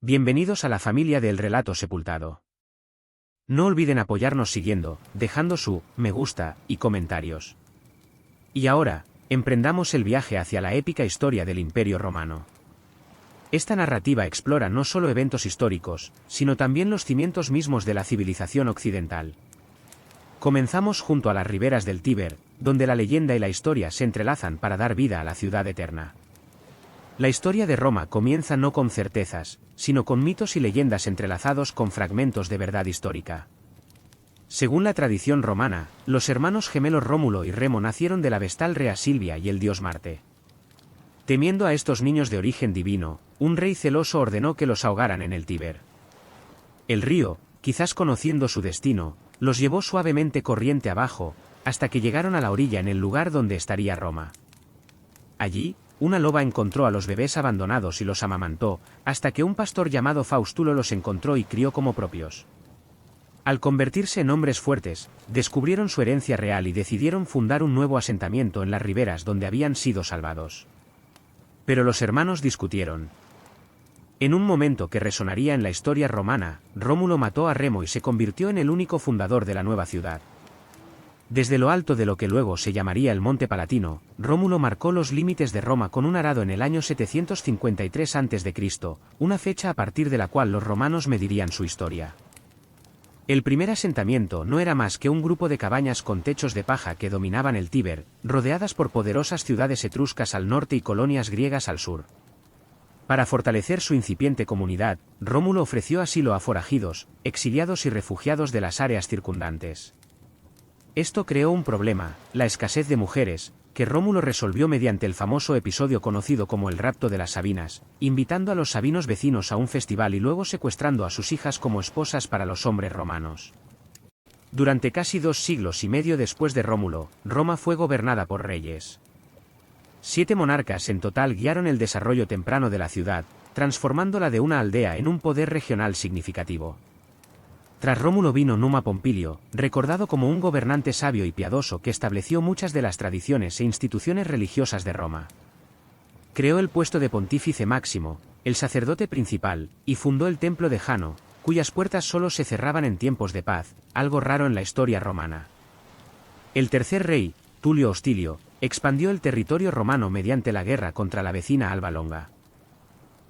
Bienvenidos a la familia del relato sepultado. No olviden apoyarnos siguiendo, dejando su me gusta y comentarios. Y ahora, emprendamos el viaje hacia la épica historia del Imperio Romano. Esta narrativa explora no solo eventos históricos, sino también los cimientos mismos de la civilización occidental. Comenzamos junto a las riberas del Tíber, donde la leyenda y la historia se entrelazan para dar vida a la ciudad eterna. La historia de Roma comienza no con certezas, sino con mitos y leyendas entrelazados con fragmentos de verdad histórica. Según la tradición romana, los hermanos gemelos Rómulo y Remo nacieron de la vestal Rea Silvia y el dios Marte. Temiendo a estos niños de origen divino, un rey celoso ordenó que los ahogaran en el Tíber. El río, quizás conociendo su destino, los llevó suavemente corriente abajo, hasta que llegaron a la orilla en el lugar donde estaría Roma. Allí, una loba encontró a los bebés abandonados y los amamantó, hasta que un pastor llamado Faustulo los encontró y crió como propios. Al convertirse en hombres fuertes, descubrieron su herencia real y decidieron fundar un nuevo asentamiento en las riberas donde habían sido salvados. Pero los hermanos discutieron. En un momento que resonaría en la historia romana, Rómulo mató a Remo y se convirtió en el único fundador de la nueva ciudad. Desde lo alto de lo que luego se llamaría el Monte Palatino, Rómulo marcó los límites de Roma con un arado en el año 753 a.C., una fecha a partir de la cual los romanos medirían su historia. El primer asentamiento no era más que un grupo de cabañas con techos de paja que dominaban el Tíber, rodeadas por poderosas ciudades etruscas al norte y colonias griegas al sur. Para fortalecer su incipiente comunidad, Rómulo ofreció asilo a forajidos, exiliados y refugiados de las áreas circundantes. Esto creó un problema, la escasez de mujeres, que Rómulo resolvió mediante el famoso episodio conocido como el rapto de las Sabinas, invitando a los sabinos vecinos a un festival y luego secuestrando a sus hijas como esposas para los hombres romanos. Durante casi 2 siglos y medio después de Rómulo, Roma fue gobernada por reyes. 7 monarcas en total guiaron el desarrollo temprano de la ciudad, transformándola de una aldea en un poder regional significativo. Tras Rómulo vino Numa Pompilio, recordado como un gobernante sabio y piadoso que estableció muchas de las tradiciones e instituciones religiosas de Roma. Creó el puesto de pontífice máximo, el sacerdote principal, y fundó el templo de Jano, cuyas puertas solo se cerraban en tiempos de paz, algo raro en la historia romana. El tercer rey, Tulio Hostilio, expandió el territorio romano mediante la guerra contra la vecina Alba Longa.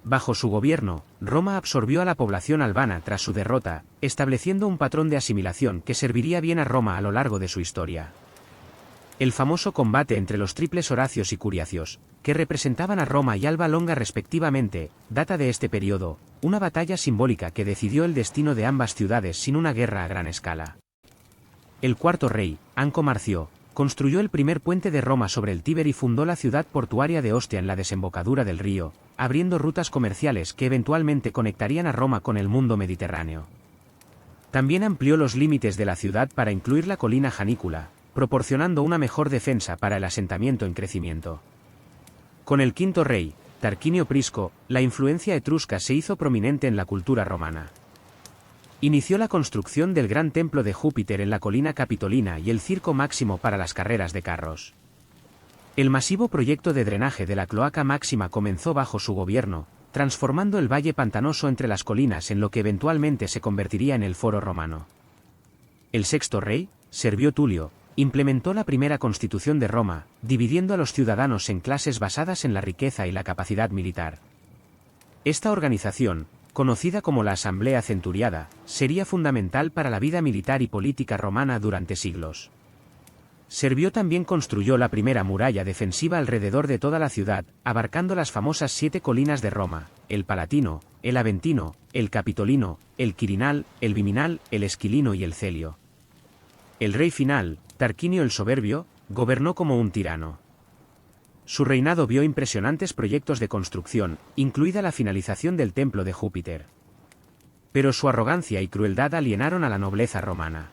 Bajo su gobierno, Roma absorbió a la población albana tras su derrota, estableciendo un patrón de asimilación que serviría bien a Roma a lo largo de su historia. El famoso combate entre los triples Horacios y Curiacios, que representaban a Roma y Alba Longa respectivamente, data de este periodo, una batalla simbólica que decidió el destino de ambas ciudades sin una guerra a gran escala. El cuarto rey, Anco Marcio, construyó el primer puente de Roma sobre el Tíber y fundó la ciudad portuaria de Ostia en la desembocadura del río, abriendo rutas comerciales que eventualmente conectarían a Roma con el mundo mediterráneo. También amplió los límites de la ciudad para incluir la colina Janícula, proporcionando una mejor defensa para el asentamiento en crecimiento. Con el quinto rey, Tarquinio Prisco, la influencia etrusca se hizo prominente en la cultura romana. Inició la construcción del gran templo de Júpiter en la colina Capitolina y el circo máximo para las carreras de carros. El masivo proyecto de drenaje de la Cloaca Máxima comenzó bajo su gobierno, transformando el valle pantanoso entre las colinas en lo que eventualmente se convertiría en el Foro Romano. El sexto rey, Servio Tulio, implementó la primera constitución de Roma, dividiendo a los ciudadanos en clases basadas en la riqueza y la capacidad militar. Esta organización, conocida como la Asamblea Centuriada, sería fundamental para la vida militar y política romana durante siglos. Servio también construyó la primera muralla defensiva alrededor de toda la ciudad, abarcando las famosas 7 colinas de Roma, el Palatino, el Aventino, el Capitolino, el Quirinal, el Viminal, el Esquilino y el Celio. El rey final, Tarquinio el Soberbio, gobernó como un tirano. Su reinado vio impresionantes proyectos de construcción, incluida la finalización del templo de Júpiter. Pero su arrogancia y crueldad alienaron a la nobleza romana.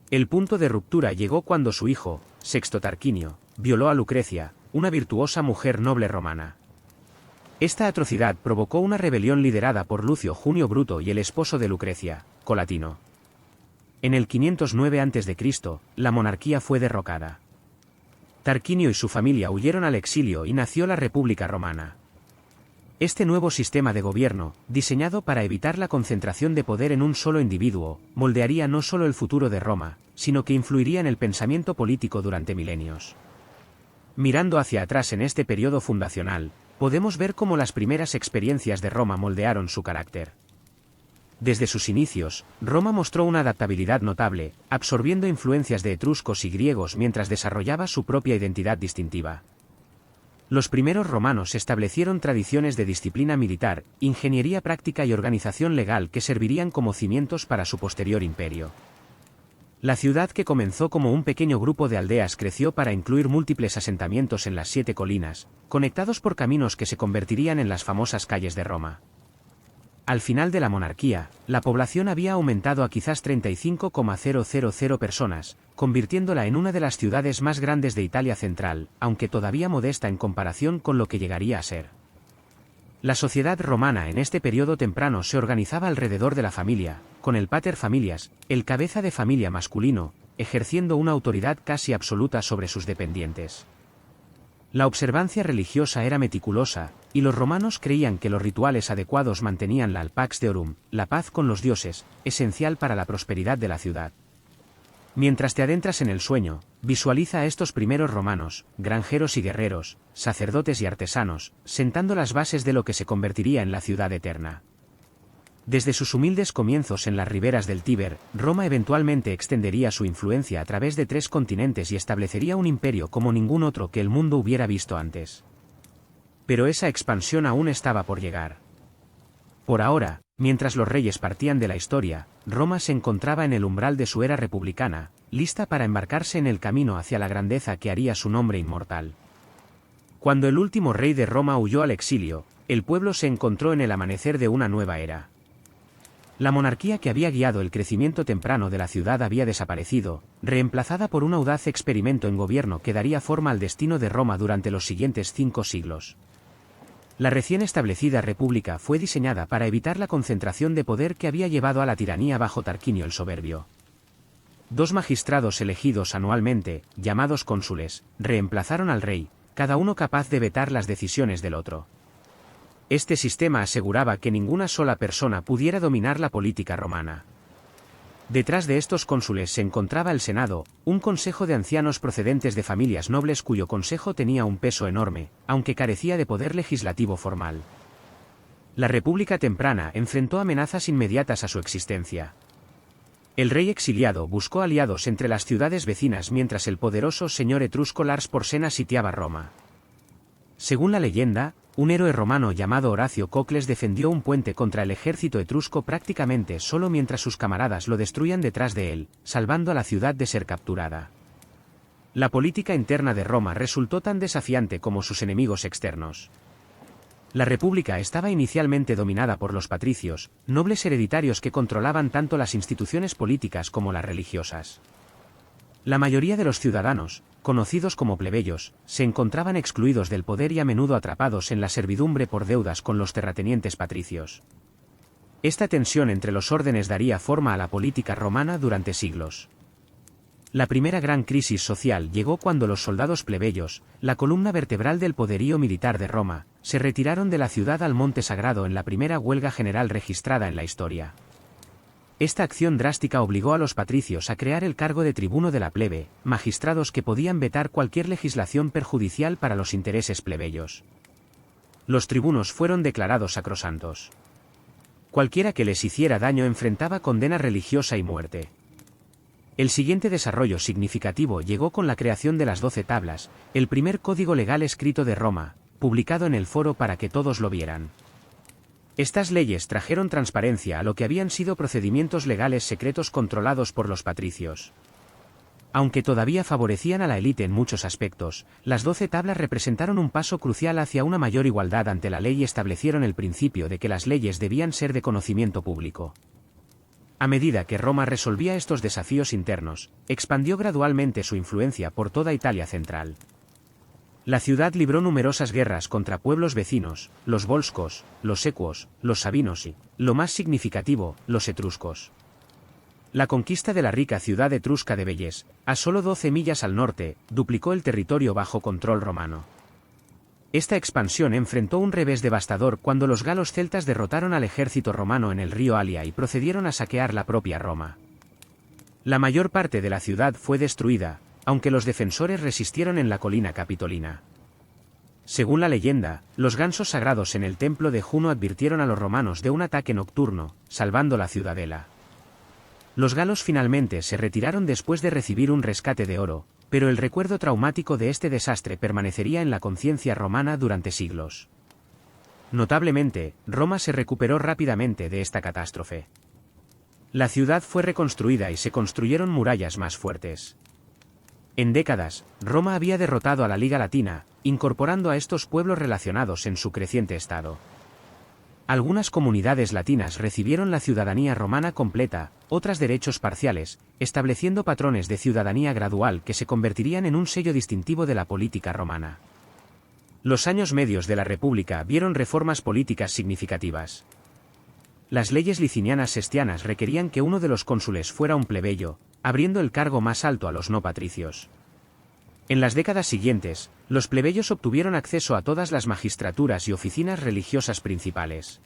El punto de ruptura llegó cuando su hijo, Sexto Tarquinio, violó a Lucrecia, una virtuosa mujer noble romana. Esta atrocidad provocó una rebelión liderada por Lucio Junio Bruto y el esposo de Lucrecia, Colatino. En el 509 a.C., la monarquía fue derrocada. Tarquinio y su familia huyeron al exilio y nació la República Romana. Este nuevo sistema de gobierno, diseñado para evitar la concentración de poder en un solo individuo, moldearía no solo el futuro de Roma, sino que influiría en el pensamiento político durante milenios. Mirando hacia atrás en este periodo fundacional, podemos ver cómo las primeras experiencias de Roma moldearon su carácter. Desde sus inicios, Roma mostró una adaptabilidad notable, absorbiendo influencias de etruscos y griegos mientras desarrollaba su propia identidad distintiva. Los primeros romanos establecieron tradiciones de disciplina militar, ingeniería práctica y organización legal que servirían como cimientos para su posterior imperio. La ciudad, que comenzó como un pequeño grupo de aldeas, creció para incluir múltiples asentamientos en las 7 colinas, conectados por caminos que se convertirían en las famosas calles de Roma. Al final de la monarquía, la población había aumentado a quizás 35,000 personas, convirtiéndola en una de las ciudades más grandes de Italia central, aunque todavía modesta en comparación con lo que llegaría a ser. La sociedad romana en este periodo temprano se organizaba alrededor de la familia, con el pater familias, el cabeza de familia masculino, ejerciendo una autoridad casi absoluta sobre sus dependientes. La observancia religiosa era meticulosa, y los romanos creían que los rituales adecuados mantenían la pax deorum, la paz con los dioses, esencial para la prosperidad de la ciudad. Mientras te adentras en el sueño, visualiza a estos primeros romanos, granjeros y guerreros, sacerdotes y artesanos, sentando las bases de lo que se convertiría en la ciudad eterna. Desde sus humildes comienzos en las riberas del Tíber, Roma eventualmente extendería su influencia a través de 3 continentes y establecería un imperio como ningún otro que el mundo hubiera visto antes. Pero esa expansión aún estaba por llegar. Por ahora, mientras los reyes partían de la historia, Roma se encontraba en el umbral de su era republicana, lista para embarcarse en el camino hacia la grandeza que haría su nombre inmortal. Cuando el último rey de Roma huyó al exilio, el pueblo se encontró en el amanecer de una nueva era. La monarquía que había guiado el crecimiento temprano de la ciudad había desaparecido, reemplazada por un audaz experimento en gobierno que daría forma al destino de Roma durante los siguientes 5 siglos. La recién establecida república fue diseñada para evitar la concentración de poder que había llevado a la tiranía bajo Tarquinio el Soberbio. 2 magistrados elegidos anualmente, llamados cónsules, reemplazaron al rey, cada uno capaz de vetar las decisiones del otro. Este sistema aseguraba que ninguna sola persona pudiera dominar la política romana. Detrás de estos cónsules se encontraba el Senado, un consejo de ancianos procedentes de familias nobles cuyo consejo tenía un peso enorme, aunque carecía de poder legislativo formal. La República temprana enfrentó amenazas inmediatas a su existencia. El rey exiliado buscó aliados entre las ciudades vecinas mientras el poderoso señor etrusco Lars Porsena sitiaba Roma. Según la leyenda, un héroe romano llamado Horacio Cocles defendió un puente contra el ejército etrusco prácticamente solo mientras sus camaradas lo destruían detrás de él, salvando a la ciudad de ser capturada. La política interna de Roma resultó tan desafiante como sus enemigos externos. La república estaba inicialmente dominada por los patricios, nobles hereditarios que controlaban tanto las instituciones políticas como las religiosas. La mayoría de los ciudadanos, conocidos como plebeyos, se encontraban excluidos del poder y a menudo atrapados en la servidumbre por deudas con los terratenientes patricios. Esta tensión entre los órdenes daría forma a la política romana durante siglos. La primera gran crisis social llegó cuando los soldados plebeyos, la columna vertebral del poderío militar de Roma, se retiraron de la ciudad al Monte Sagrado en la primera huelga general registrada en la historia. Esta acción drástica obligó a los patricios a crear el cargo de tribuno de la plebe, magistrados que podían vetar cualquier legislación perjudicial para los intereses plebeyos. Los tribunos fueron declarados sacrosantos. Cualquiera que les hiciera daño enfrentaba condena religiosa y muerte. El siguiente desarrollo significativo llegó con la creación de las 12 tablas, el primer código legal escrito de Roma, publicado en el foro para que todos lo vieran. Estas leyes trajeron transparencia a lo que habían sido procedimientos legales secretos controlados por los patricios. Aunque todavía favorecían a la élite en muchos aspectos, las 12 tablas representaron un paso crucial hacia una mayor igualdad ante la ley y establecieron el principio de que las leyes debían ser de conocimiento público. A medida que Roma resolvía estos desafíos internos, expandió gradualmente su influencia por toda Italia central. La ciudad libró numerosas guerras contra pueblos vecinos, los volscos, los ecuos, los sabinos y, lo más significativo, los etruscos. La conquista de la rica ciudad etrusca de Velles, a solo 12 millas al norte, duplicó el territorio bajo control romano. Esta expansión enfrentó un revés devastador cuando los galos celtas derrotaron al ejército romano en el río Alia y procedieron a saquear la propia Roma. La mayor parte de la ciudad fue destruida, aunque los defensores resistieron en la colina capitolina. Según la leyenda, los gansos sagrados en el templo de Juno advirtieron a los romanos de un ataque nocturno, salvando la ciudadela. Los galos finalmente se retiraron después de recibir un rescate de oro, pero el recuerdo traumático de este desastre permanecería en la conciencia romana durante siglos. Notablemente, Roma se recuperó rápidamente de esta catástrofe. La ciudad fue reconstruida y se construyeron murallas más fuertes. En décadas, Roma había derrotado a la Liga Latina, incorporando a estos pueblos relacionados en su creciente estado. Algunas comunidades latinas recibieron la ciudadanía romana completa, otras derechos parciales, estableciendo patrones de ciudadanía gradual que se convertirían en un sello distintivo de la política romana. Los años medios de la República vieron reformas políticas significativas. Las leyes licinianas sestianas requerían que uno de los cónsules fuera un plebeyo, abriendo el cargo más alto a los no patricios. En las décadas siguientes, los plebeyos obtuvieron acceso a todas las magistraturas y oficinas religiosas principales.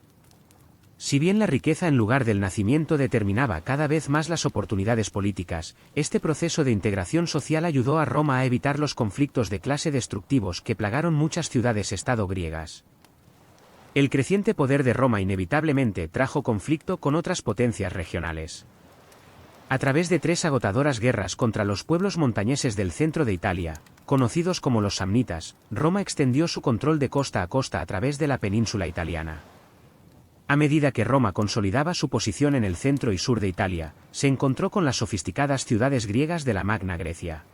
Si bien la riqueza en lugar del nacimiento determinaba cada vez más las oportunidades políticas, este proceso de integración social ayudó a Roma a evitar los conflictos de clase destructivos que plagaron muchas ciudades-estado griegas. El creciente poder de Roma inevitablemente trajo conflicto con otras potencias regionales. A través de 3 agotadoras guerras contra los pueblos montañeses del centro de Italia, conocidos como los samnitas, Roma extendió su control de costa a costa a través de la península italiana. A medida que Roma consolidaba su posición en el centro y sur de Italia, se encontró con las sofisticadas ciudades griegas de la Magna Grecia.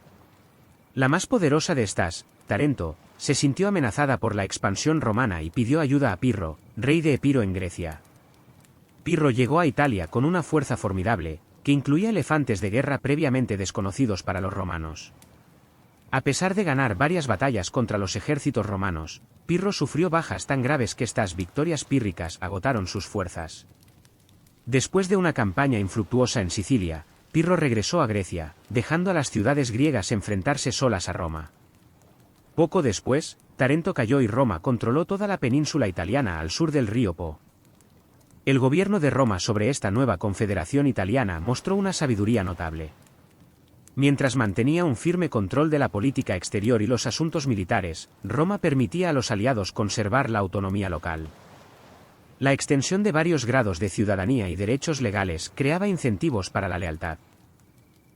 La más poderosa de estas, Tarento, se sintió amenazada por la expansión romana y pidió ayuda a Pirro, rey de Epiro en Grecia. Pirro llegó a Italia con una fuerza formidable, que incluía elefantes de guerra previamente desconocidos para los romanos. A pesar de ganar varias batallas contra los ejércitos romanos, Pirro sufrió bajas tan graves que estas victorias pírricas agotaron sus fuerzas. Después de una campaña infructuosa en Sicilia, Pirro regresó a Grecia, dejando a las ciudades griegas enfrentarse solas a Roma. Poco después, Tarento cayó y Roma controló toda la península italiana al sur del río Po. El gobierno de Roma sobre esta nueva confederación italiana mostró una sabiduría notable. Mientras mantenía un firme control de la política exterior y los asuntos militares, Roma permitía a los aliados conservar la autonomía local. La extensión de varios grados de ciudadanía y derechos legales creaba incentivos para la lealtad.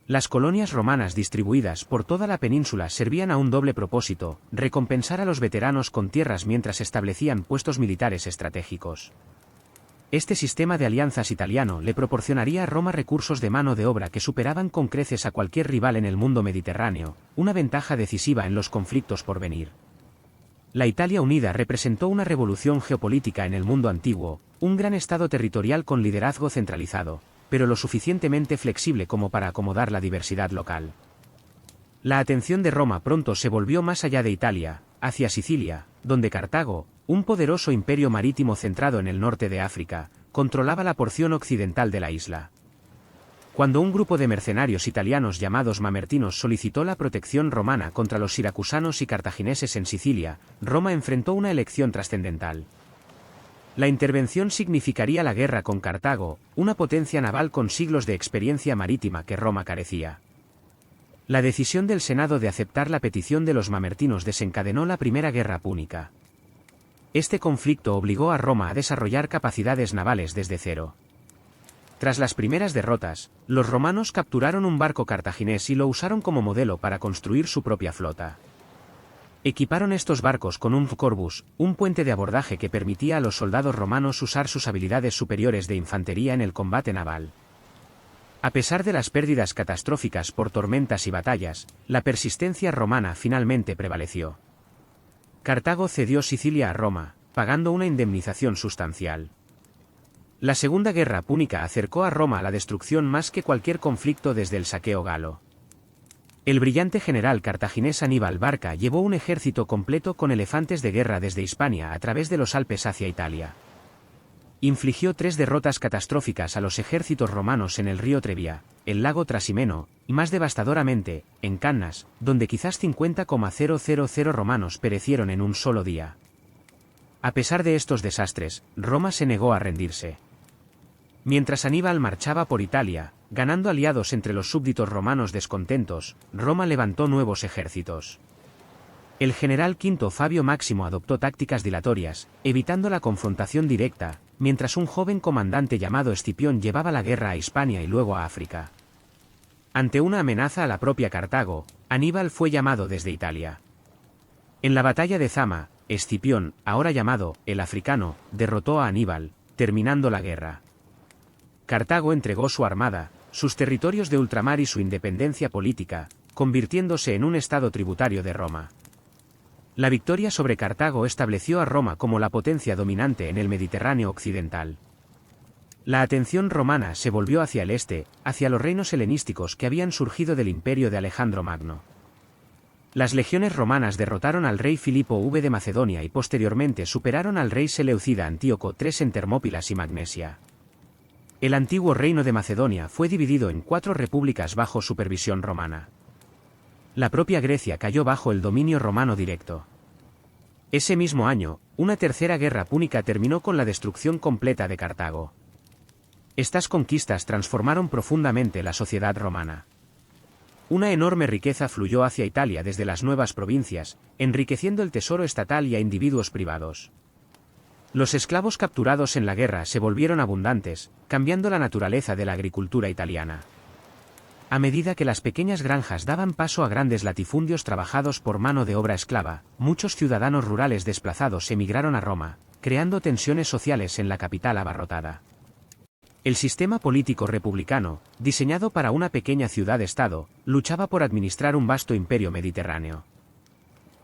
Las colonias romanas distribuidas por toda la península servían a un doble propósito: recompensar a los veteranos con tierras mientras establecían puestos militares estratégicos. Este sistema de alianzas italiano le proporcionaría a Roma recursos de mano de obra que superaban con creces a cualquier rival en el mundo mediterráneo, una ventaja decisiva en los conflictos por venir. La Italia unida representó una revolución geopolítica en el mundo antiguo, un gran estado territorial con liderazgo centralizado, pero lo suficientemente flexible como para acomodar la diversidad local. La atención de Roma pronto se volvió más allá de Italia, hacia Sicilia, donde Cartago, un poderoso imperio marítimo centrado en el norte de África, controlaba la porción occidental de la isla. Cuando un grupo de mercenarios italianos llamados mamertinos solicitó la protección romana contra los siracusanos y cartagineses en Sicilia, Roma enfrentó una elección trascendental. La intervención significaría la guerra con Cartago, una potencia naval con siglos de experiencia marítima que Roma carecía. La decisión del Senado de aceptar la petición de los mamertinos desencadenó la Primera Guerra Púnica. Este conflicto obligó a Roma a desarrollar capacidades navales desde cero. Tras las primeras derrotas, los romanos capturaron un barco cartaginés y lo usaron como modelo para construir su propia flota. Equiparon estos barcos con un corbus, un puente de abordaje que permitía a los soldados romanos usar sus habilidades superiores de infantería en el combate naval. A pesar de las pérdidas catastróficas por tormentas y batallas, la persistencia romana finalmente prevaleció. Cartago cedió Sicilia a Roma, pagando una indemnización sustancial. La Segunda Guerra Púnica acercó a Roma a la destrucción más que cualquier conflicto desde el saqueo galo. El brillante general cartaginés Aníbal Barca llevó un ejército completo con elefantes de guerra desde Hispania a través de los Alpes hacia Italia. infligió 3 derrotas catastróficas a los ejércitos romanos en el río Trebia, el lago Trasimeno, y más devastadoramente, en Cannas, donde quizás 50,000 romanos perecieron en un solo día. A pesar de estos desastres, Roma se negó a rendirse. Mientras Aníbal marchaba por Italia, ganando aliados entre los súbditos romanos descontentos, Roma levantó nuevos ejércitos. El general Quinto Fabio Máximo adoptó tácticas dilatorias, evitando la confrontación directa, mientras un joven comandante llamado Escipión llevaba la guerra a Hispania y luego a África. Ante una amenaza a la propia Cartago, Aníbal fue llamado desde Italia. En la batalla de Zama, Escipión, ahora llamado el Africano, derrotó a Aníbal, terminando la guerra. Cartago entregó su armada, sus territorios de ultramar y su independencia política, convirtiéndose en un estado tributario de Roma. La victoria sobre Cartago estableció a Roma como la potencia dominante en el Mediterráneo occidental. La atención romana se volvió hacia el este, hacia los reinos helenísticos que habían surgido del imperio de Alejandro Magno. Las legiones romanas derrotaron al rey Filipo V de Macedonia y posteriormente superaron al rey seleucida Antíoco III en Termópilas y Magnesia. El antiguo reino de Macedonia fue dividido en 4 repúblicas bajo supervisión romana. La propia Grecia cayó bajo el dominio romano directo. Ese mismo año, una tercera guerra púnica terminó con la destrucción completa de Cartago. Estas conquistas transformaron profundamente la sociedad romana. Una enorme riqueza fluyó hacia Italia desde las nuevas provincias, enriqueciendo el tesoro estatal y a individuos privados. Los esclavos capturados en la guerra se volvieron abundantes, cambiando la naturaleza de la agricultura italiana. A medida que las pequeñas granjas daban paso a grandes latifundios trabajados por mano de obra esclava, muchos ciudadanos rurales desplazados emigraron a Roma, creando tensiones sociales en la capital abarrotada. El sistema político republicano, diseñado para una pequeña ciudad-estado, luchaba por administrar un vasto imperio mediterráneo.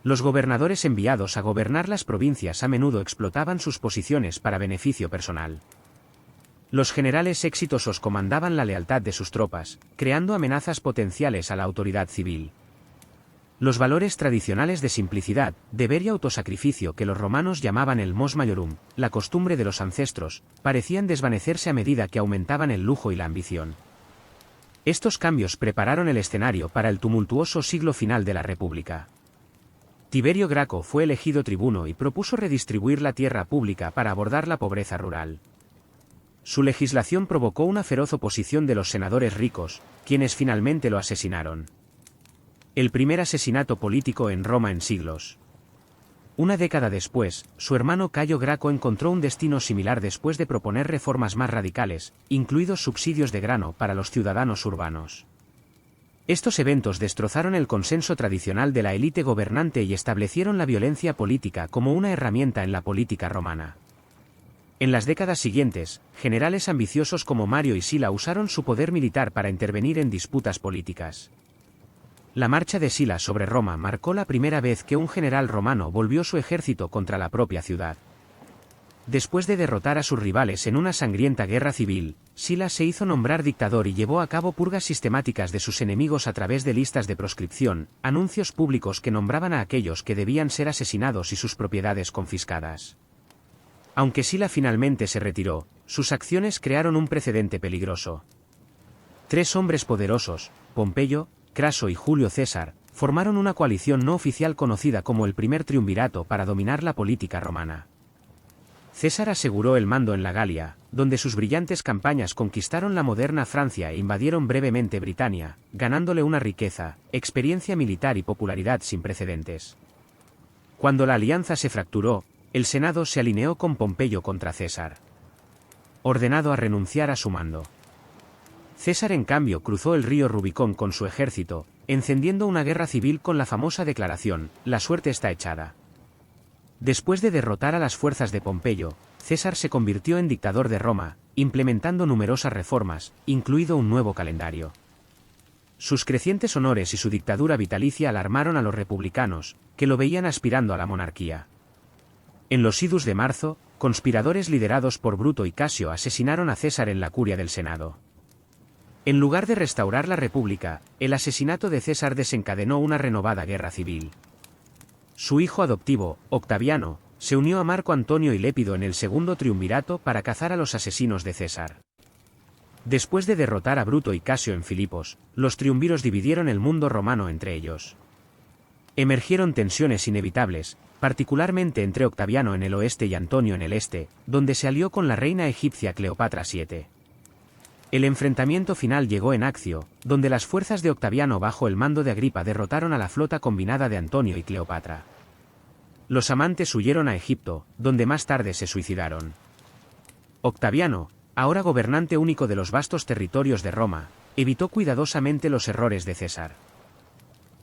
Los gobernadores enviados a gobernar las provincias a menudo explotaban sus posiciones para beneficio personal. Los generales exitosos comandaban la lealtad de sus tropas, creando amenazas potenciales a la autoridad civil. Los valores tradicionales de simplicidad, deber y autosacrificio que los romanos llamaban el mos maiorum, la costumbre de los ancestros, parecían desvanecerse a medida que aumentaban el lujo y la ambición. Estos cambios prepararon el escenario para el tumultuoso siglo final de la República. Tiberio Graco fue elegido tribuno y propuso redistribuir la tierra pública para abordar la pobreza rural. Su legislación provocó una feroz oposición de los senadores ricos, quienes finalmente lo asesinaron. El primer asesinato político en Roma en siglos. Una década después, su hermano Cayo Graco encontró un destino similar después de proponer reformas más radicales, incluidos subsidios de grano para los ciudadanos urbanos. Estos eventos destrozaron el consenso tradicional de la élite gobernante y establecieron la violencia política como una herramienta en la política romana. En las décadas siguientes, generales ambiciosos como Mario y Sila usaron su poder militar para intervenir en disputas políticas. La marcha de Sila sobre Roma marcó la primera vez que un general romano volvió su ejército contra la propia ciudad. Después de derrotar a sus rivales en una sangrienta guerra civil, Sila se hizo nombrar dictador y llevó a cabo purgas sistemáticas de sus enemigos a través de listas de proscripción, anuncios públicos que nombraban a aquellos que debían ser asesinados y sus propiedades confiscadas. Aunque Sila finalmente se retiró, sus acciones crearon un precedente peligroso. 3 hombres poderosos, Pompeyo, Craso y Julio César, formaron una coalición no oficial conocida como el Primer Triunvirato para dominar la política romana. César aseguró el mando en la Galia, donde sus brillantes campañas conquistaron la moderna Francia e invadieron brevemente Britania, ganándole una riqueza, experiencia militar y popularidad sin precedentes. Cuando la alianza se fracturó, el Senado se alineó con Pompeyo contra César, ordenado a renunciar a su mando. César en cambio cruzó el río Rubicón con su ejército, encendiendo una guerra civil con la famosa declaración, «La suerte está echada». Después de derrotar a las fuerzas de Pompeyo, César se convirtió en dictador de Roma, implementando numerosas reformas, incluido un nuevo calendario. Sus crecientes honores y su dictadura vitalicia alarmaron a los republicanos, que lo veían aspirando a la monarquía. En los idus de marzo, conspiradores liderados por Bruto y Casio asesinaron a César en la curia del Senado. En lugar de restaurar la República, el asesinato de César desencadenó una renovada guerra civil. Su hijo adoptivo, Octaviano, se unió a Marco Antonio y Lépido en el segundo triunvirato para cazar a los asesinos de César. Después de derrotar a Bruto y Casio en Filipos, los triunviros dividieron el mundo romano entre ellos. Emergieron tensiones inevitables, particularmente entre Octaviano en el oeste y Antonio en el este, donde se alió con la reina egipcia Cleopatra VII. El enfrentamiento final llegó en Accio, donde las fuerzas de Octaviano bajo el mando de Agripa derrotaron a la flota combinada de Antonio y Cleopatra. Los amantes huyeron a Egipto, donde más tarde se suicidaron. Octaviano, ahora gobernante único de los vastos territorios de Roma, evitó cuidadosamente los errores de César.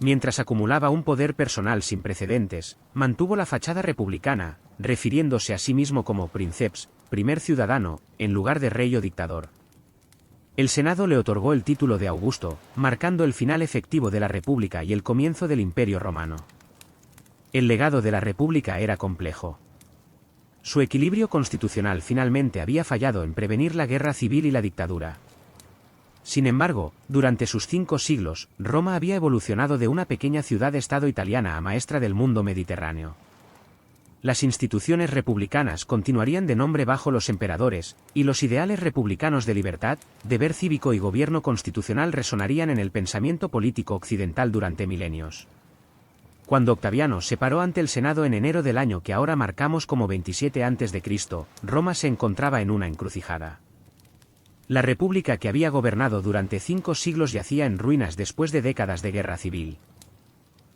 Mientras acumulaba un poder personal sin precedentes, mantuvo la fachada republicana, refiriéndose a sí mismo como princeps, primer ciudadano, en lugar de rey o dictador. El Senado le otorgó el título de Augusto, marcando el final efectivo de la República y el comienzo del Imperio Romano. El legado de la República era complejo. Su equilibrio constitucional finalmente había fallado en prevenir la guerra civil y la dictadura. Sin embargo, durante sus 5 siglos, Roma había evolucionado de una pequeña ciudad-estado italiana a maestra del mundo mediterráneo. Las instituciones republicanas continuarían de nombre bajo los emperadores, y los ideales republicanos de libertad, deber cívico y gobierno constitucional resonarían en el pensamiento político occidental durante milenios. Cuando Octaviano se paró ante el Senado en enero del año que ahora marcamos como 27 a.C., Roma se encontraba en una encrucijada. La república que había gobernado durante 5 siglos yacía en ruinas después de décadas de guerra civil.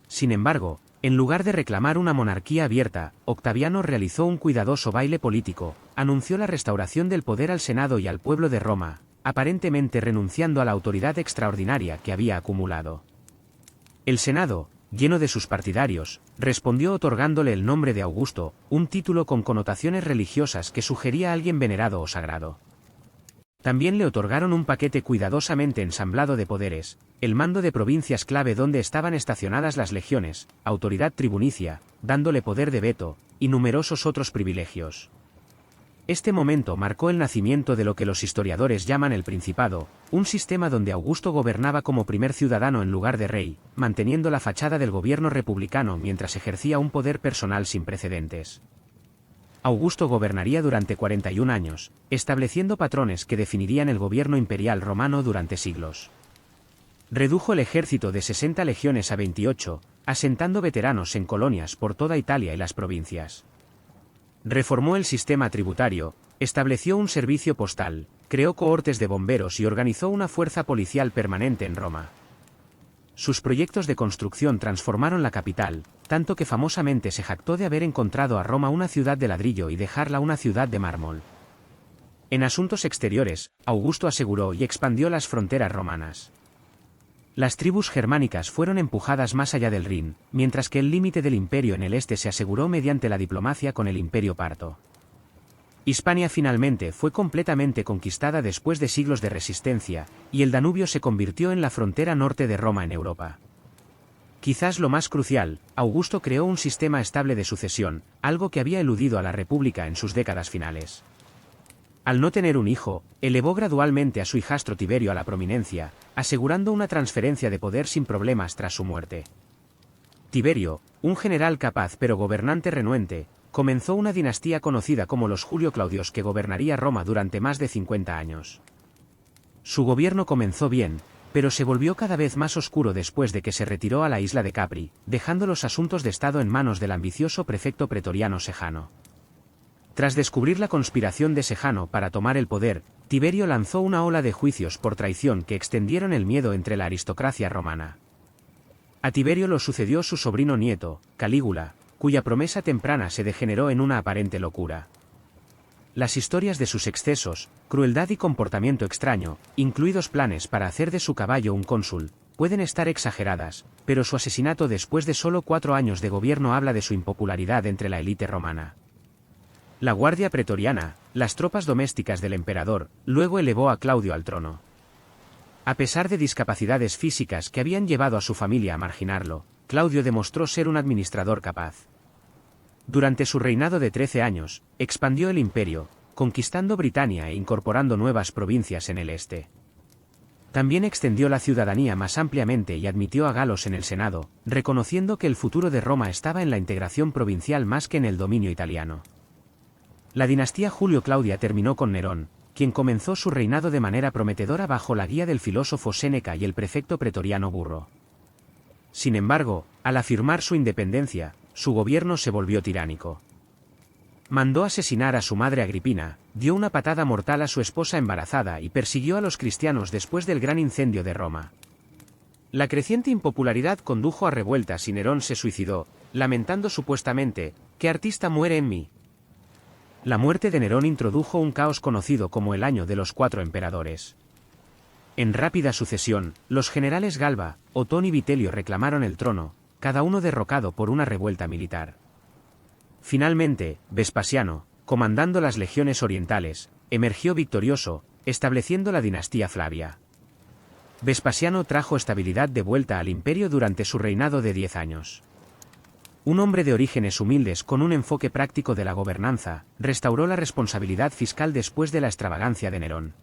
Sin embargo, en lugar de reclamar una monarquía abierta, Octaviano realizó un cuidadoso baile político, anunció la restauración del poder al Senado y al pueblo de Roma, aparentemente renunciando a la autoridad extraordinaria que había acumulado. El Senado, lleno de sus partidarios, respondió otorgándole el nombre de Augusto, un título con connotaciones religiosas que sugería a alguien venerado o sagrado. También le otorgaron un paquete cuidadosamente ensamblado de poderes, el mando de provincias clave donde estaban estacionadas las legiones, autoridad tribunicia, dándole poder de veto, y numerosos otros privilegios. Este momento marcó el nacimiento de lo que los historiadores llaman el Principado, un sistema donde Augusto gobernaba como primer ciudadano en lugar de rey, manteniendo la fachada del gobierno republicano mientras ejercía un poder personal sin precedentes. Augusto gobernaría durante 41 años, estableciendo patrones que definirían el gobierno imperial romano durante siglos. Redujo el ejército de 60 legiones a 28, asentando veteranos en colonias por toda Italia y las provincias. Reformó el sistema tributario, estableció un servicio postal, creó cohortes de bomberos y organizó una fuerza policial permanente en Roma. Sus proyectos de construcción transformaron la capital, tanto que famosamente se jactó de haber encontrado a Roma una ciudad de ladrillo y dejarla una ciudad de mármol. En asuntos exteriores, Augusto aseguró y expandió las fronteras romanas. Las tribus germánicas fueron empujadas más allá del Rin, mientras que el límite del imperio en el este se aseguró mediante la diplomacia con el imperio parto. Hispania finalmente fue completamente conquistada después de siglos de resistencia, y el Danubio se convirtió en la frontera norte de Roma en Europa. Quizás lo más crucial, Augusto creó un sistema estable de sucesión, algo que había eludido a la República en sus décadas finales. Al no tener un hijo, elevó gradualmente a su hijastro Tiberio a la prominencia, asegurando una transferencia de poder sin problemas tras su muerte. Tiberio, un general capaz pero gobernante renuente, comenzó una dinastía conocida como los Julio-Claudios que gobernaría Roma durante más de 50 años. Su gobierno comenzó bien, pero se volvió cada vez más oscuro después de que se retiró a la isla de Capri, dejando los asuntos de Estado en manos del ambicioso prefecto pretoriano Sejano. Tras descubrir la conspiración de Sejano para tomar el poder, Tiberio lanzó una ola de juicios por traición que extendieron el miedo entre la aristocracia romana. A Tiberio lo sucedió su sobrino nieto, Calígula, cuya promesa temprana se degeneró en una aparente locura. Las historias de sus excesos, crueldad y comportamiento extraño, incluidos planes para hacer de su caballo un cónsul, pueden estar exageradas, pero su asesinato después de solo 4 años de gobierno habla de su impopularidad entre la élite romana. La guardia pretoriana, las tropas domésticas del emperador, luego elevó a Claudio al trono. A pesar de discapacidades físicas que habían llevado a su familia a marginarlo, Claudio demostró ser un administrador capaz. Durante su reinado de 13 años, expandió el imperio, conquistando Britania e incorporando nuevas provincias en el este. También extendió la ciudadanía más ampliamente y admitió a galos en el Senado, reconociendo que el futuro de Roma estaba en la integración provincial más que en el dominio italiano. La dinastía Julio-Claudia terminó con Nerón, quien comenzó su reinado de manera prometedora bajo la guía del filósofo Séneca y el prefecto pretoriano Burro. Sin embargo, al afirmar su independencia, su gobierno se volvió tiránico. Mandó asesinar a su madre Agripina, dio una patada mortal a su esposa embarazada y persiguió a los cristianos después del gran incendio de Roma. La creciente impopularidad condujo a revueltas y Nerón se suicidó, lamentando supuestamente, ¿qué artista muere en mí? La muerte de Nerón introdujo un caos conocido como el Año de los 4 emperadores. En rápida sucesión, los generales Galba, Otón y Vitelio reclamaron el trono, cada uno derrocado por una revuelta militar. Finalmente, Vespasiano, comandando las legiones orientales, emergió victorioso, estableciendo la dinastía Flavia. Vespasiano trajo estabilidad de vuelta al imperio durante su reinado de 10 años. Un hombre de orígenes humildes con un enfoque práctico de la gobernanza, restauró la responsabilidad fiscal después de la extravagancia de Nerón.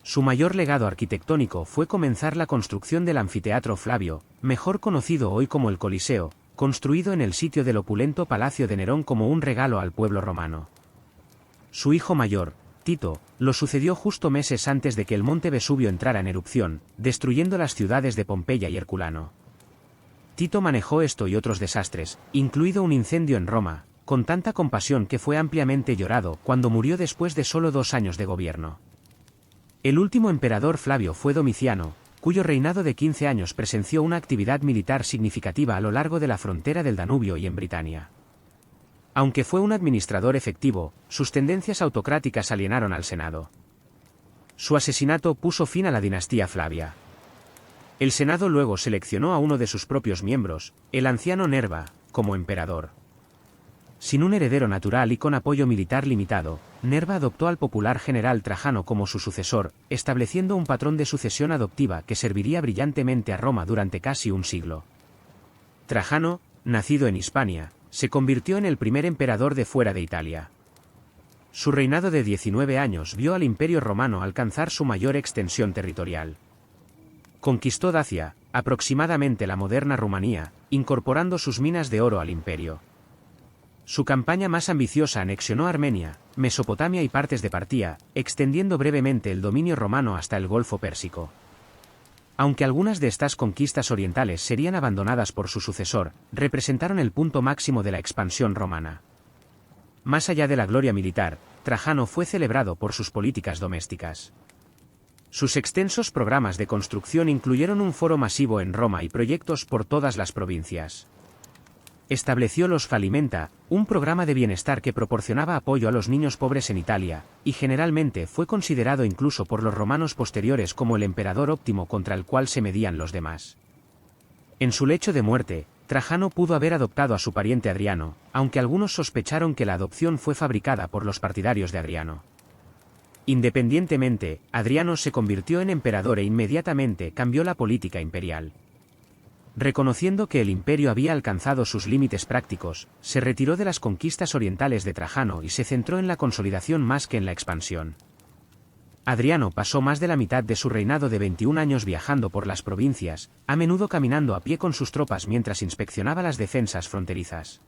Su mayor legado arquitectónico fue comenzar la construcción del anfiteatro Flavio, mejor conocido hoy como el Coliseo, construido en el sitio del opulento palacio de Nerón como un regalo al pueblo romano. Su hijo mayor, Tito, lo sucedió justo meses antes de que el monte Vesubio entrara en erupción, destruyendo las ciudades de Pompeya y Herculano. Tito manejó esto y otros desastres, incluido un incendio en Roma, con tanta compasión que fue ampliamente llorado cuando murió después de solo 2 años de gobierno. El último emperador Flavio fue Domiciano, cuyo reinado de 15 años presenció una actividad militar significativa a lo largo de la frontera del Danubio y en Britania. Aunque fue un administrador efectivo, sus tendencias autocráticas alienaron al Senado. Su asesinato puso fin a la dinastía Flavia. El Senado luego seleccionó a uno de sus propios miembros, el anciano Nerva, como emperador. Sin un heredero natural y con apoyo militar limitado, Nerva adoptó al popular general Trajano como su sucesor, estableciendo un patrón de sucesión adoptiva que serviría brillantemente a Roma durante casi un siglo. Trajano, nacido en Hispania, se convirtió en el primer emperador de fuera de Italia. Su reinado de 19 años vio al Imperio Romano alcanzar su mayor extensión territorial. Conquistó Dacia, aproximadamente la moderna Rumanía, incorporando sus minas de oro al imperio. Su campaña más ambiciosa anexionó Armenia, Mesopotamia y partes de Partia, extendiendo brevemente el dominio romano hasta el Golfo Pérsico. Aunque algunas de estas conquistas orientales serían abandonadas por su sucesor, representaron el punto máximo de la expansión romana. Más allá de la gloria militar, Trajano fue celebrado por sus políticas domésticas. Sus extensos programas de construcción incluyeron un foro masivo en Roma y proyectos por todas las provincias. Estableció los Falimenta, un programa de bienestar que proporcionaba apoyo a los niños pobres en Italia, y generalmente fue considerado incluso por los romanos posteriores como el emperador óptimo contra el cual se medían los demás. En su lecho de muerte, Trajano pudo haber adoptado a su pariente Adriano, aunque algunos sospecharon que la adopción fue fabricada por los partidarios de Adriano. Independientemente, Adriano se convirtió en emperador e inmediatamente cambió la política imperial. Reconociendo que el imperio había alcanzado sus límites prácticos, se retiró de las conquistas orientales de Trajano y se centró en la consolidación más que en la expansión. Adriano pasó más de la mitad de su reinado de 21 años viajando por las provincias, a menudo caminando a pie con sus tropas mientras inspeccionaba las defensas fronterizas.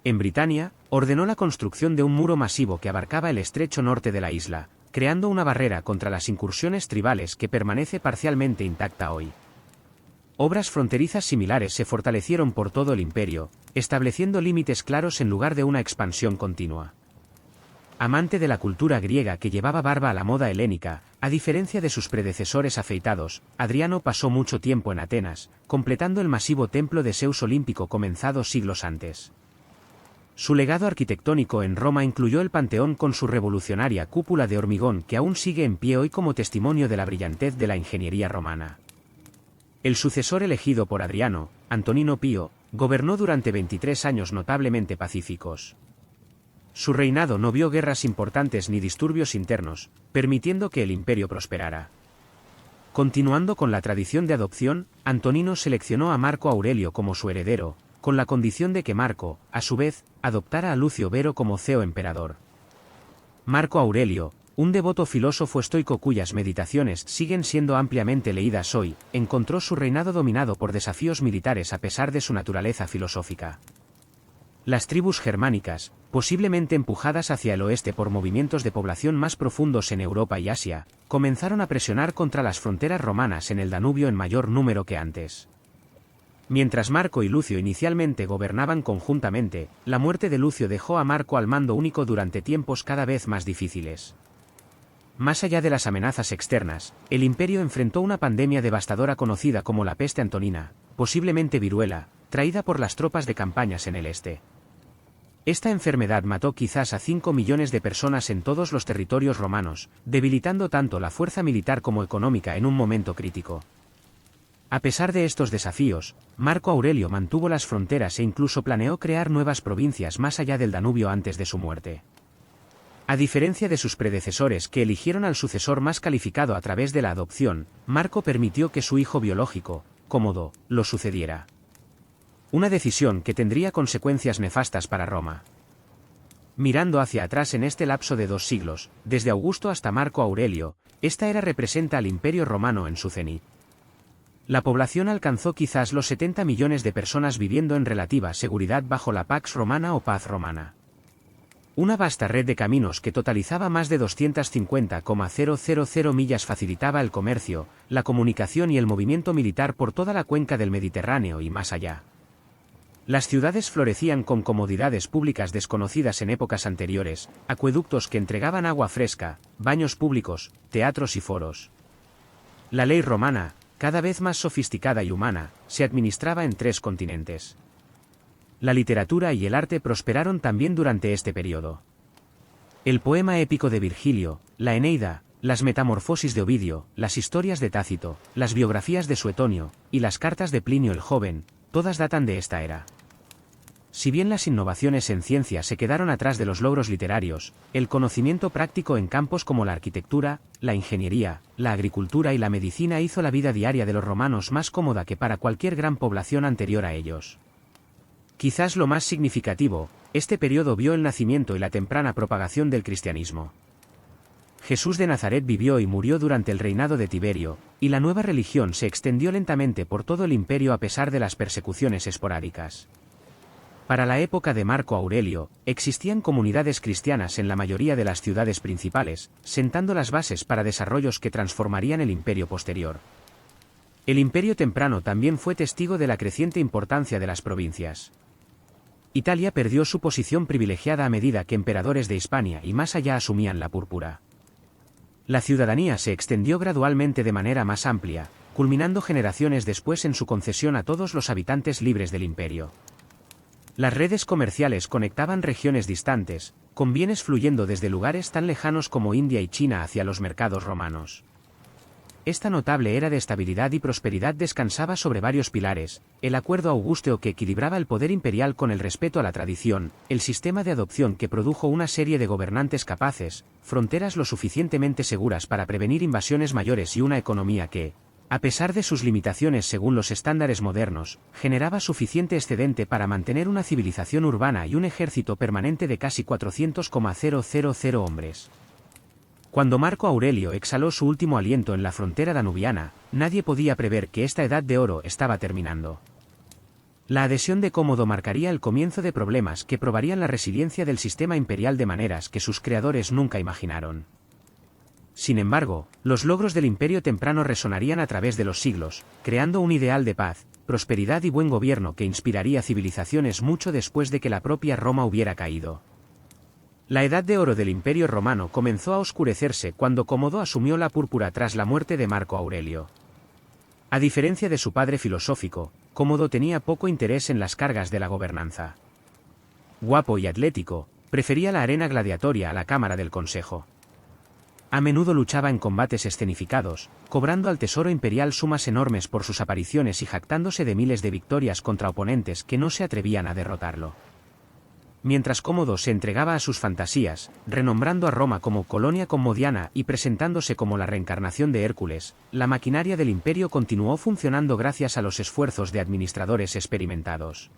En Britania, ordenó la construcción de un muro masivo que abarcaba el estrecho norte de la isla, creando una barrera contra las incursiones tribales que permanece parcialmente intacta hoy. Obras fronterizas similares se fortalecieron por todo el imperio, estableciendo límites claros en lugar de una expansión continua. Amante de la cultura griega que llevaba barba a la moda helénica, a diferencia de sus predecesores afeitados, Adriano pasó mucho tiempo en Atenas, completando el masivo templo de Zeus olímpico comenzado siglos antes. Su legado arquitectónico en Roma incluyó el Panteón con su revolucionaria cúpula de hormigón que aún sigue en pie hoy como testimonio de la brillantez de la ingeniería romana. El sucesor elegido por Adriano, Antonino Pío, gobernó durante 23 años notablemente pacíficos. Su reinado no vio guerras importantes ni disturbios internos, permitiendo que el imperio prosperara. Continuando con la tradición de adopción, Antonino seleccionó a Marco Aurelio como su heredero, con la condición de que Marco, a su vez, adoptara a Lucio Vero como ceo emperador. Marco Aurelio, un devoto filósofo estoico cuyas meditaciones siguen siendo ampliamente leídas hoy, encontró su reinado dominado por desafíos militares a pesar de su naturaleza filosófica. Las tribus germánicas, posiblemente empujadas hacia el oeste por movimientos de población más profundos en Europa y Asia, comenzaron a presionar contra las fronteras romanas en el Danubio en mayor número que antes. Mientras Marco y Lucio inicialmente gobernaban conjuntamente, la muerte de Lucio dejó a Marco al mando único durante tiempos cada vez más difíciles. Más allá de las amenazas externas, el imperio enfrentó una pandemia devastadora conocida como la peste antonina, posiblemente viruela, traída por las tropas de campañas en el este. Esta enfermedad mató quizás a 5 millones de personas en todos los territorios romanos, debilitando tanto la fuerza militar como económica en un momento crítico. A pesar de estos desafíos, Marco Aurelio mantuvo las fronteras e incluso planeó crear nuevas provincias más allá del Danubio antes de su muerte. A diferencia de sus predecesores que eligieron al sucesor más calificado a través de la adopción, Marco permitió que su hijo biológico, Cómodo, lo sucediera. Una decisión que tendría consecuencias nefastas para Roma. Mirando hacia atrás en este lapso de 2 siglos, desde Augusto hasta Marco Aurelio, esta era representa al Imperio Romano en su cenit. La población alcanzó quizás los 70 millones de personas viviendo en relativa seguridad bajo la Pax Romana o Paz Romana. Una vasta red de caminos que totalizaba más de 250,000 millas facilitaba el comercio, la comunicación y el movimiento militar por toda la cuenca del Mediterráneo y más allá. Las ciudades florecían con comodidades públicas desconocidas en épocas anteriores, acueductos que entregaban agua fresca, baños públicos, teatros y foros. La ley romana, cada vez más sofisticada y humana, se administraba en 3 continentes. La literatura y el arte prosperaron también durante este periodo. El poema épico de Virgilio, la Eneida, las Metamorfosis de Ovidio, las historias de Tácito, las biografías de Suetonio, y las cartas de Plinio el Joven, todas datan de esta era. Si bien las innovaciones en ciencia se quedaron atrás de los logros literarios, el conocimiento práctico en campos como la arquitectura, la ingeniería, la agricultura y la medicina hizo la vida diaria de los romanos más cómoda que para cualquier gran población anterior a ellos. Quizás lo más significativo, este periodo vio el nacimiento y la temprana propagación del cristianismo. Jesús de Nazaret vivió y murió durante el reinado de Tiberio, y la nueva religión se extendió lentamente por todo el imperio a pesar de las persecuciones esporádicas. Para la época de Marco Aurelio, existían comunidades cristianas en la mayoría de las ciudades principales, sentando las bases para desarrollos que transformarían el imperio posterior. El imperio temprano también fue testigo de la creciente importancia de las provincias. Italia perdió su posición privilegiada a medida que emperadores de Hispania y más allá asumían la púrpura. La ciudadanía se extendió gradualmente de manera más amplia, culminando generaciones después en su concesión a todos los habitantes libres del imperio. Las redes comerciales conectaban regiones distantes, con bienes fluyendo desde lugares tan lejanos como India y China hacia los mercados romanos. Esta notable era de estabilidad y prosperidad descansaba sobre varios pilares: el acuerdo augusteo que equilibraba el poder imperial con el respeto a la tradición, el sistema de adopción que produjo una serie de gobernantes capaces, fronteras lo suficientemente seguras para prevenir invasiones mayores y una economía que, a pesar de sus limitaciones según los estándares modernos, generaba suficiente excedente para mantener una civilización urbana y un ejército permanente de casi 400,000 hombres. Cuando Marco Aurelio exhaló su último aliento en la frontera danubiana, nadie podía prever que esta edad de oro estaba terminando. La adhesión de Cómodo marcaría el comienzo de problemas que probarían la resiliencia del sistema imperial de maneras que sus creadores nunca imaginaron. Sin embargo, los logros del imperio temprano resonarían a través de los siglos, creando un ideal de paz, prosperidad y buen gobierno que inspiraría civilizaciones mucho después de que la propia Roma hubiera caído. La edad de oro del Imperio Romano comenzó a oscurecerse cuando Cómodo asumió la púrpura tras la muerte de Marco Aurelio. A diferencia de su padre filosófico, Cómodo tenía poco interés en las cargas de la gobernanza. Guapo y atlético, prefería la arena gladiatoria a la cámara del consejo. A menudo luchaba en combates escenificados, cobrando al tesoro imperial sumas enormes por sus apariciones y jactándose de miles de victorias contra oponentes que no se atrevían a derrotarlo. Mientras Cómodo se entregaba a sus fantasías, renombrando a Roma como colonia commodiana y presentándose como la reencarnación de Hércules, la maquinaria del imperio continuó funcionando gracias a los esfuerzos de administradores experimentados.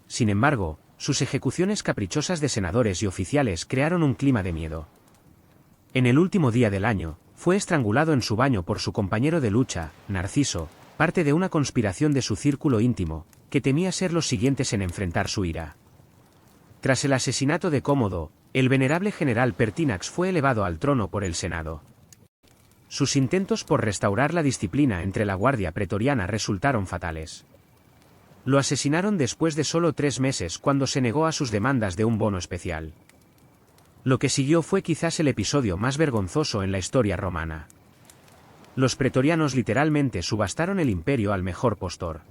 Sin embargo, sus ejecuciones caprichosas de senadores y oficiales crearon un clima de miedo. En el último día del año, fue estrangulado en su baño por su compañero de lucha, Narciso, parte de una conspiración de su círculo íntimo, que temía ser los siguientes en enfrentar su ira. Tras el asesinato de Cómodo, el venerable general Pertinax fue elevado al trono por el Senado. Sus intentos por restaurar la disciplina entre la guardia pretoriana resultaron fatales. Lo asesinaron después de solo 3 meses cuando se negó a sus demandas de un bono especial. Lo que siguió fue quizás el episodio más vergonzoso en la historia romana. Los pretorianos literalmente subastaron el imperio al mejor postor.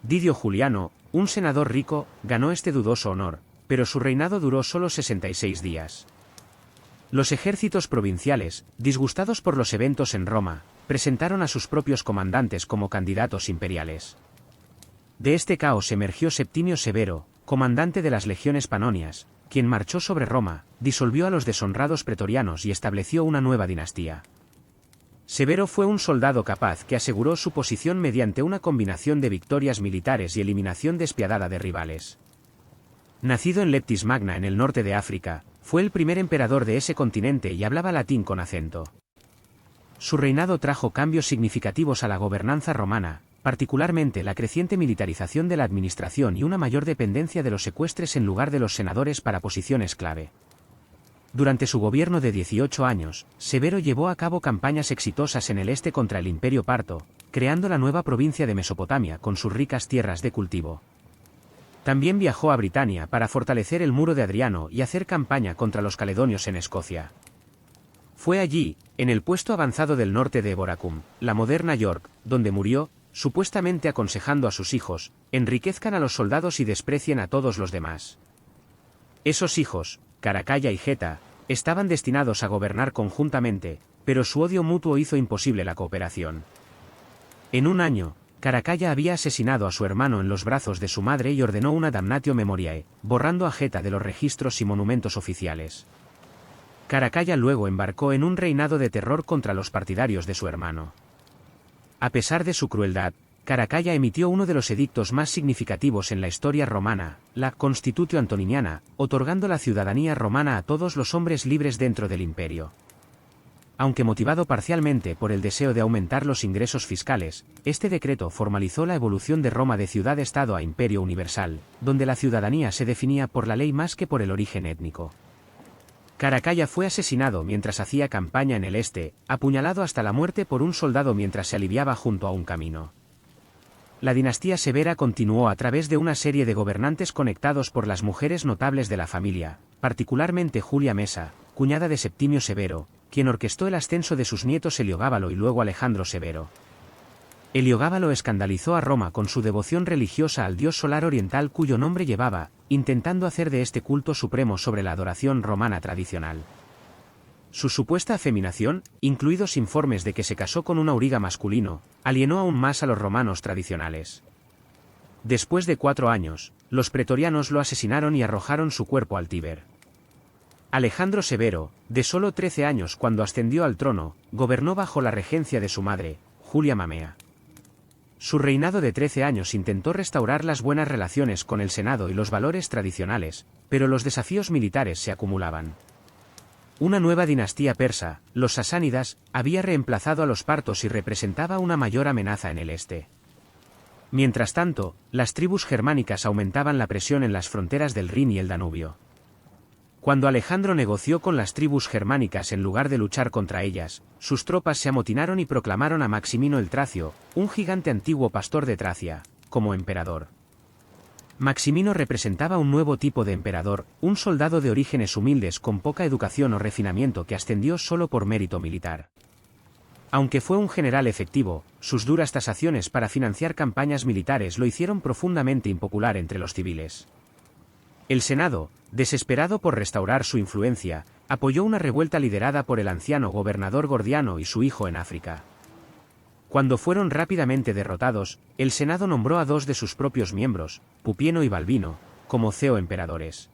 Didio Juliano, un senador rico, ganó este dudoso honor, pero su reinado duró solo 66 días. Los ejércitos provinciales, disgustados por los eventos en Roma, presentaron a sus propios comandantes como candidatos imperiales. De este caos emergió Septimio Severo, comandante de las legiones panonias, quien marchó sobre Roma, disolvió a los deshonrados pretorianos y estableció una nueva dinastía. Severo fue un soldado capaz que aseguró su posición mediante una combinación de victorias militares y eliminación despiadada de rivales. Nacido en Leptis Magna en el norte de África, fue el primer emperador de ese continente y hablaba latín con acento. Su reinado trajo cambios significativos a la gobernanza romana, particularmente la creciente militarización de la administración y una mayor dependencia de los ecuestres en lugar de los senadores para posiciones clave. Durante su gobierno de 18 años, Severo llevó a cabo campañas exitosas en el este contra el Imperio Parto, creando la nueva provincia de Mesopotamia con sus ricas tierras de cultivo. También viajó a Britania para fortalecer el muro de Adriano y hacer campaña contra los caledonios en Escocia. Fue allí, en el puesto avanzado del norte de Eboracum, la moderna York, donde murió, supuestamente aconsejando a sus hijos, enriquezcan a los soldados y desprecien a todos los demás. Esos hijos, Caracalla y Geta, estaban destinados a gobernar conjuntamente, pero su odio mutuo hizo imposible la cooperación. En un año, Caracalla había asesinado a su hermano en los brazos de su madre y ordenó una damnatio memoriae, borrando a Geta de los registros y monumentos oficiales. Caracalla luego embarcó en un reinado de terror contra los partidarios de su hermano. A pesar de su crueldad, Caracalla emitió uno de los edictos más significativos en la historia romana, la Constitutio Antoniniana, otorgando la ciudadanía romana a todos los hombres libres dentro del imperio. Aunque motivado parcialmente por el deseo de aumentar los ingresos fiscales, este decreto formalizó la evolución de Roma de ciudad-estado a imperio universal, donde la ciudadanía se definía por la ley más que por el origen étnico. Caracalla fue asesinado mientras hacía campaña en el este, apuñalado hasta la muerte por un soldado mientras se aliviaba junto a un camino. La dinastía Severa continuó a través de una serie de gobernantes conectados por las mujeres notables de la familia, particularmente Julia Mesa, cuñada de Septimio Severo, quien orquestó el ascenso de sus nietos Heliogábalo y luego Alejandro Severo. Heliogábalo escandalizó a Roma con su devoción religiosa al dios solar oriental cuyo nombre llevaba, intentando hacer de este culto supremo sobre la adoración romana tradicional. Su supuesta afeminación, incluidos informes de que se casó con un auriga masculino, alienó aún más a los romanos tradicionales. Después de 4 años, los pretorianos lo asesinaron y arrojaron su cuerpo al Tíber. Alejandro Severo, de solo 13 años cuando ascendió al trono, gobernó bajo la regencia de su madre, Julia Mamea. Su reinado de 13 años intentó restaurar las buenas relaciones con el Senado y los valores tradicionales, pero los desafíos militares se acumulaban. Una nueva dinastía persa, los sasánidas, había reemplazado a los partos y representaba una mayor amenaza en el este. Mientras tanto, las tribus germánicas aumentaban la presión en las fronteras del Rin y el Danubio. Cuando Alejandro negoció con las tribus germánicas en lugar de luchar contra ellas, sus tropas se amotinaron y proclamaron a Maximino el Tracio, un gigante antiguo pastor de Tracia, como emperador. Maximino representaba un nuevo tipo de emperador, un soldado de orígenes humildes con poca educación o refinamiento que ascendió solo por mérito militar. Aunque fue un general efectivo, sus duras tasaciones para financiar campañas militares lo hicieron profundamente impopular entre los civiles. El Senado, desesperado por restaurar su influencia, apoyó una revuelta liderada por el anciano gobernador Gordiano y su hijo en África. Cuando fueron rápidamente derrotados, el Senado nombró a 2 de sus propios miembros, Pupieno y Balbino, como coemperadores.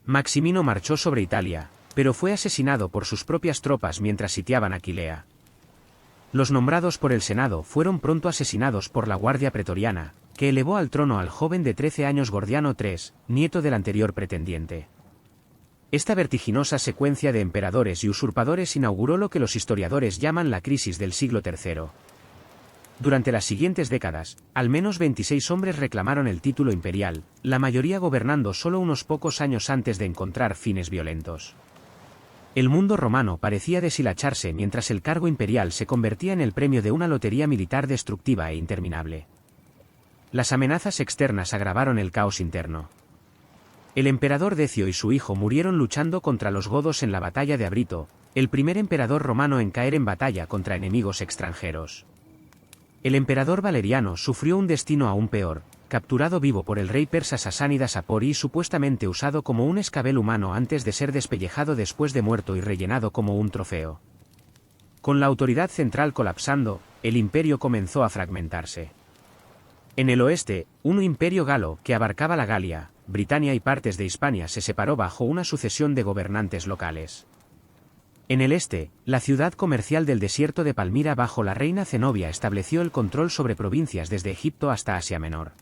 Maximino marchó sobre Italia, pero fue asesinado por sus propias tropas mientras sitiaban Aquilea. Los nombrados por el Senado fueron pronto asesinados por la Guardia Pretoriana, que elevó al trono al joven de 13 años Gordiano III, nieto del anterior pretendiente. Esta vertiginosa secuencia de emperadores y usurpadores inauguró lo que los historiadores llaman la crisis del siglo III. Durante las siguientes décadas, al menos 26 hombres reclamaron el título imperial, la mayoría gobernando solo unos pocos años antes de encontrar fines violentos. El mundo romano parecía deshilacharse mientras el cargo imperial se convertía en el premio de una lotería militar destructiva e interminable. Las amenazas externas agravaron el caos interno. El emperador Decio y su hijo murieron luchando contra los godos en la batalla de Abrito, el primer emperador romano en caer en batalla contra enemigos extranjeros. El emperador Valeriano sufrió un destino aún peor, capturado vivo por el rey persa Sasánida Sapori y supuestamente usado como un escabel humano antes de ser despellejado después de muerto y rellenado como un trofeo. Con la autoridad central colapsando, el imperio comenzó a fragmentarse. En el oeste, un imperio galo que abarcaba la Galia, Britania y partes de Hispania se separó bajo una sucesión de gobernantes locales. En el este, la ciudad comercial del desierto de Palmira bajo la reina Zenobia estableció el control sobre provincias desde Egipto hasta Asia Menor.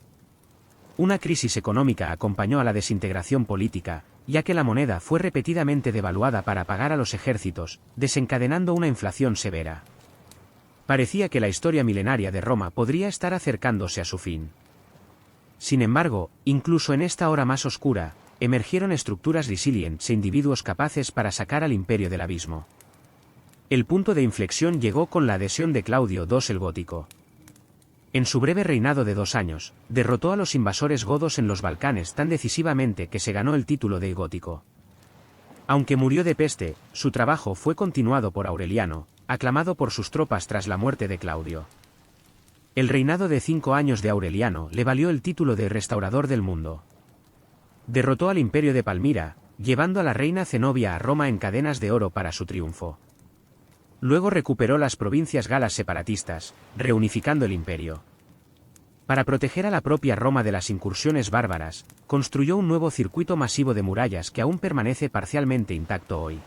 Una crisis económica acompañó a la desintegración política, ya que la moneda fue repetidamente devaluada para pagar a los ejércitos, desencadenando una inflación severa. Parecía que la historia milenaria de Roma podría estar acercándose a su fin. Sin embargo, incluso en esta hora más oscura, emergieron estructuras resilientes e individuos capaces para sacar al imperio del abismo. El punto de inflexión llegó con la adhesión de Claudio II el Gótico. En su breve reinado de 2 años, derrotó a los invasores godos en los Balcanes tan decisivamente que se ganó el título de gótico. Aunque murió de peste, su trabajo fue continuado por Aureliano, aclamado por sus tropas tras la muerte de Claudio. El reinado de 5 años de Aureliano le valió el título de restaurador del mundo. Derrotó al imperio de Palmira, llevando a la reina Zenobia a Roma en cadenas de oro para su triunfo. Luego recuperó las provincias galas separatistas, reunificando el imperio. Para proteger a la propia Roma de las incursiones bárbaras, construyó un nuevo circuito masivo de murallas que aún permanece parcialmente intacto hoy.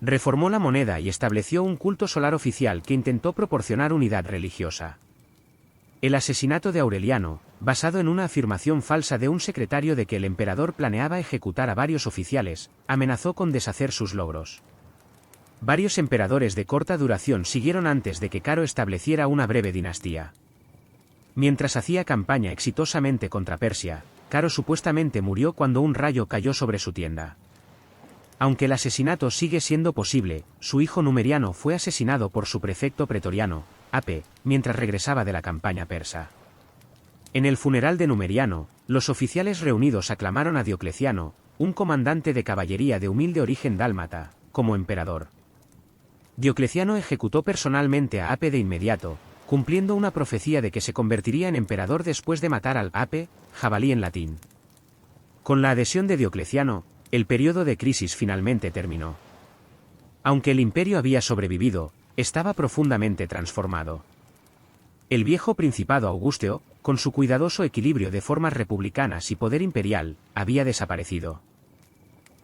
Reformó la moneda y estableció un culto solar oficial que intentó proporcionar unidad religiosa. El asesinato de Aureliano, basado en una afirmación falsa de un secretario de que el emperador planeaba ejecutar a varios oficiales, amenazó con deshacer sus logros. Varios emperadores de corta duración siguieron antes de que Caro estableciera una breve dinastía. Mientras hacía campaña exitosamente contra Persia, Caro supuestamente murió cuando un rayo cayó sobre su tienda. Aunque el asesinato sigue siendo posible, su hijo Numeriano fue asesinado por su prefecto pretoriano, Ape, mientras regresaba de la campaña persa. En el funeral de Numeriano, los oficiales reunidos aclamaron a Diocleciano, un comandante de caballería de humilde origen dálmata, como emperador. Diocleciano ejecutó personalmente a Ape de inmediato, cumpliendo una profecía de que se convertiría en emperador después de matar al Ape, jabalí en latín. Con la adhesión de Diocleciano, el periodo de crisis finalmente terminó. Aunque el imperio había sobrevivido, estaba profundamente transformado. El viejo principado augusteo, con su cuidadoso equilibrio de formas republicanas y poder imperial, había desaparecido.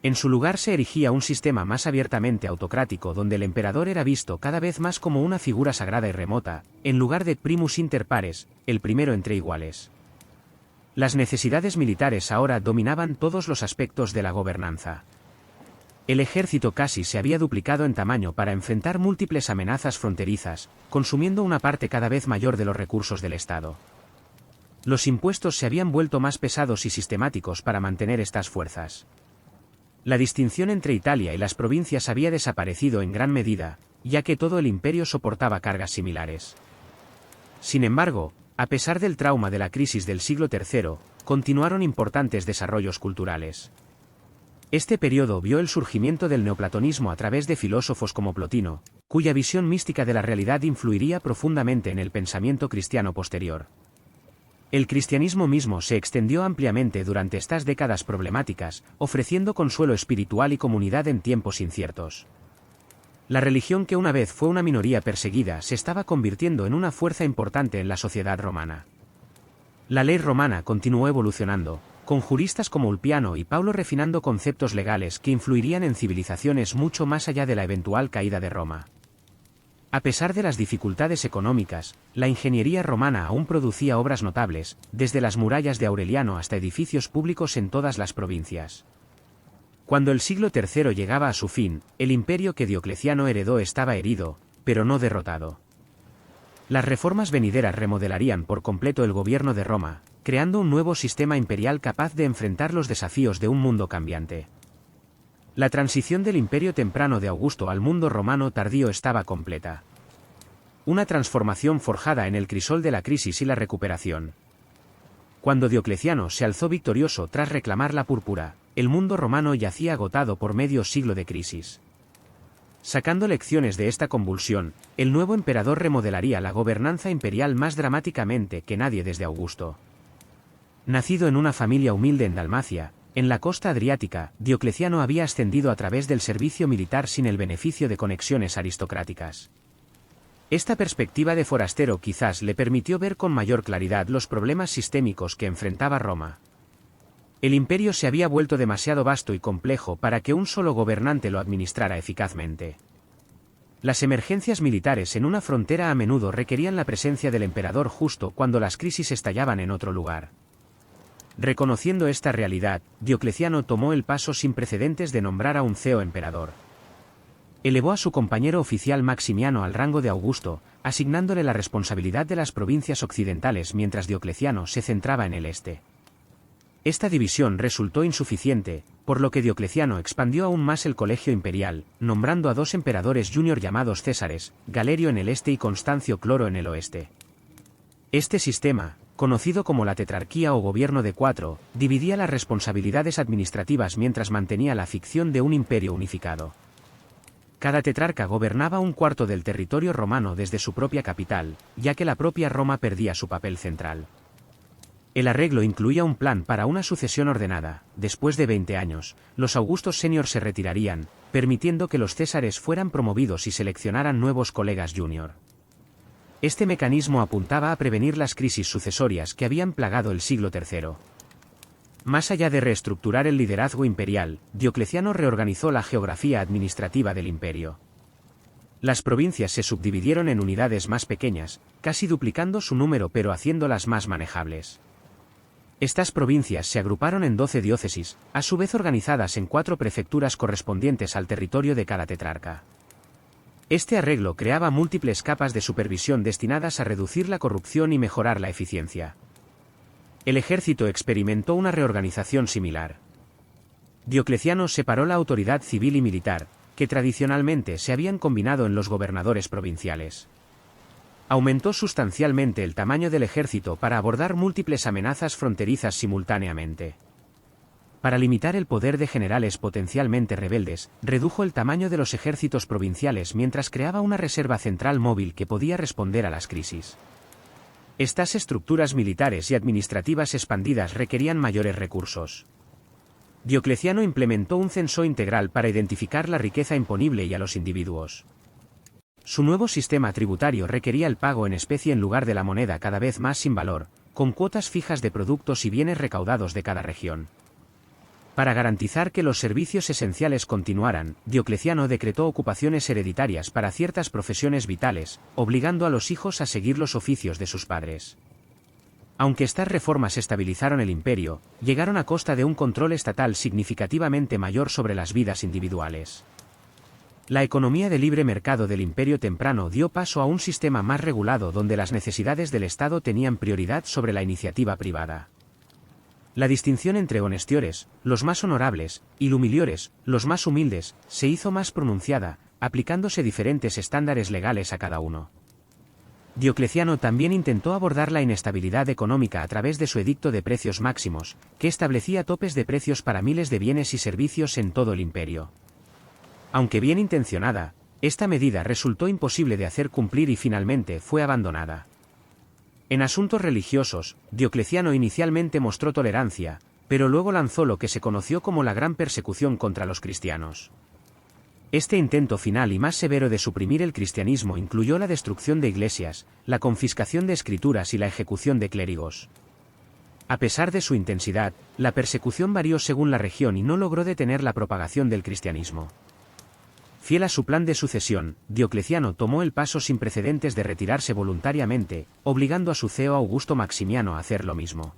En su lugar se erigía un sistema más abiertamente autocrático donde el emperador era visto cada vez más como una figura sagrada y remota, en lugar de primus inter pares, el primero entre iguales. Las necesidades militares ahora dominaban todos los aspectos de la gobernanza. El ejército casi se había duplicado en tamaño para enfrentar múltiples amenazas fronterizas, consumiendo una parte cada vez mayor de los recursos del Estado. Los impuestos se habían vuelto más pesados y sistemáticos para mantener estas fuerzas. La distinción entre Italia y las provincias había desaparecido en gran medida, ya que todo el imperio soportaba cargas similares. Sin embargo, a pesar del trauma de la crisis del siglo III, continuaron importantes desarrollos culturales. Este periodo vio el surgimiento del neoplatonismo a través de filósofos como Plotino, cuya visión mística de la realidad influiría profundamente en el pensamiento cristiano posterior. El cristianismo mismo se extendió ampliamente durante estas décadas problemáticas, ofreciendo consuelo espiritual y comunidad en tiempos inciertos. La religión que una vez fue una minoría perseguida se estaba convirtiendo en una fuerza importante en la sociedad romana. La ley romana continuó evolucionando, con juristas como Ulpiano y Paulo refinando conceptos legales que influirían en civilizaciones mucho más allá de la eventual caída de Roma. A pesar de las dificultades económicas, la ingeniería romana aún producía obras notables, desde las murallas de Aureliano hasta edificios públicos en todas las provincias. Cuando el siglo III llegaba a su fin, el imperio que Diocleciano heredó estaba herido, pero no derrotado. Las reformas venideras remodelarían por completo el gobierno de Roma, creando un nuevo sistema imperial capaz de enfrentar los desafíos de un mundo cambiante. La transición del imperio temprano de Augusto al mundo romano tardío estaba completa. Una transformación forjada en el crisol de la crisis y la recuperación. Cuando Diocleciano se alzó victorioso tras reclamar la púrpura, el mundo romano yacía agotado por medio siglo de crisis. Sacando lecciones de esta convulsión, el nuevo emperador remodelaría la gobernanza imperial más dramáticamente que nadie desde Augusto. Nacido en una familia humilde en Dalmacia, en la costa adriática, Diocleciano había ascendido a través del servicio militar sin el beneficio de conexiones aristocráticas. Esta perspectiva de forastero quizás le permitió ver con mayor claridad los problemas sistémicos que enfrentaba Roma. El imperio se había vuelto demasiado vasto y complejo para que un solo gobernante lo administrara eficazmente. Las emergencias militares en una frontera a menudo requerían la presencia del emperador justo cuando las crisis estallaban en otro lugar. Reconociendo esta realidad, Diocleciano tomó el paso sin precedentes de nombrar a un ceo emperador. Elevó a su compañero oficial Maximiano al rango de Augusto, asignándole la responsabilidad de las provincias occidentales mientras Diocleciano se centraba en el este. Esta división resultó insuficiente, por lo que Diocleciano expandió aún más el colegio imperial, nombrando a 2 emperadores junior llamados Césares, Galerio en el este y Constancio Cloro en el oeste. Este sistema, conocido como la tetrarquía o gobierno de 4, dividía las responsabilidades administrativas mientras mantenía la ficción de un imperio unificado. Cada tetrarca gobernaba un cuarto del territorio romano desde su propia capital, ya que la propia Roma perdía su papel central. El arreglo incluía un plan para una sucesión ordenada. Después de 20 años, los Augustos senior se retirarían, permitiendo que los Césares fueran promovidos y seleccionaran nuevos colegas junior. Este mecanismo apuntaba a prevenir las crisis sucesorias que habían plagado el siglo III. Más allá de reestructurar el liderazgo imperial, Diocleciano reorganizó la geografía administrativa del imperio. Las provincias se subdividieron en unidades más pequeñas, casi duplicando su número pero haciéndolas más manejables. Estas provincias se agruparon en 12 diócesis, a su vez organizadas en 4 prefecturas correspondientes al territorio de cada tetrarca. Este arreglo creaba múltiples capas de supervisión destinadas a reducir la corrupción y mejorar la eficiencia. El ejército experimentó una reorganización similar. Diocleciano separó la autoridad civil y militar, que tradicionalmente se habían combinado en los gobernadores provinciales. Aumentó sustancialmente el tamaño del ejército para abordar múltiples amenazas fronterizas simultáneamente. Para limitar el poder de generales potencialmente rebeldes, redujo el tamaño de los ejércitos provinciales mientras creaba una reserva central móvil que podía responder a las crisis. Estas estructuras militares y administrativas expandidas requerían mayores recursos. Diocleciano implementó un censo integral para identificar la riqueza imponible y a los individuos. Su nuevo sistema tributario requería el pago en especie en lugar de la moneda cada vez más sin valor, con cuotas fijas de productos y bienes recaudados de cada región. Para garantizar que los servicios esenciales continuaran, Diocleciano decretó ocupaciones hereditarias para ciertas profesiones vitales, obligando a los hijos a seguir los oficios de sus padres. Aunque estas reformas estabilizaron el imperio, llegaron a costa de un control estatal significativamente mayor sobre las vidas individuales. La economía de libre mercado del imperio temprano dio paso a un sistema más regulado donde las necesidades del Estado tenían prioridad sobre la iniciativa privada. La distinción entre honestiores, los más honorables, y lumiliores, los más humildes, se hizo más pronunciada, aplicándose diferentes estándares legales a cada uno. Diocleciano también intentó abordar la inestabilidad económica a través de su edicto de precios máximos, que establecía topes de precios para miles de bienes y servicios en todo el imperio. Aunque bien intencionada, esta medida resultó imposible de hacer cumplir y finalmente fue abandonada. En asuntos religiosos, Diocleciano inicialmente mostró tolerancia, pero luego lanzó lo que se conoció como la gran persecución contra los cristianos. Este intento final y más severo de suprimir el cristianismo incluyó la destrucción de iglesias, la confiscación de escrituras y la ejecución de clérigos. A pesar de su intensidad, la persecución varió según la región y no logró detener la propagación del cristianismo. Fiel a su plan de sucesión, Diocleciano tomó el paso sin precedentes de retirarse voluntariamente, obligando a su ceo Augusto Maximiano a hacer lo mismo.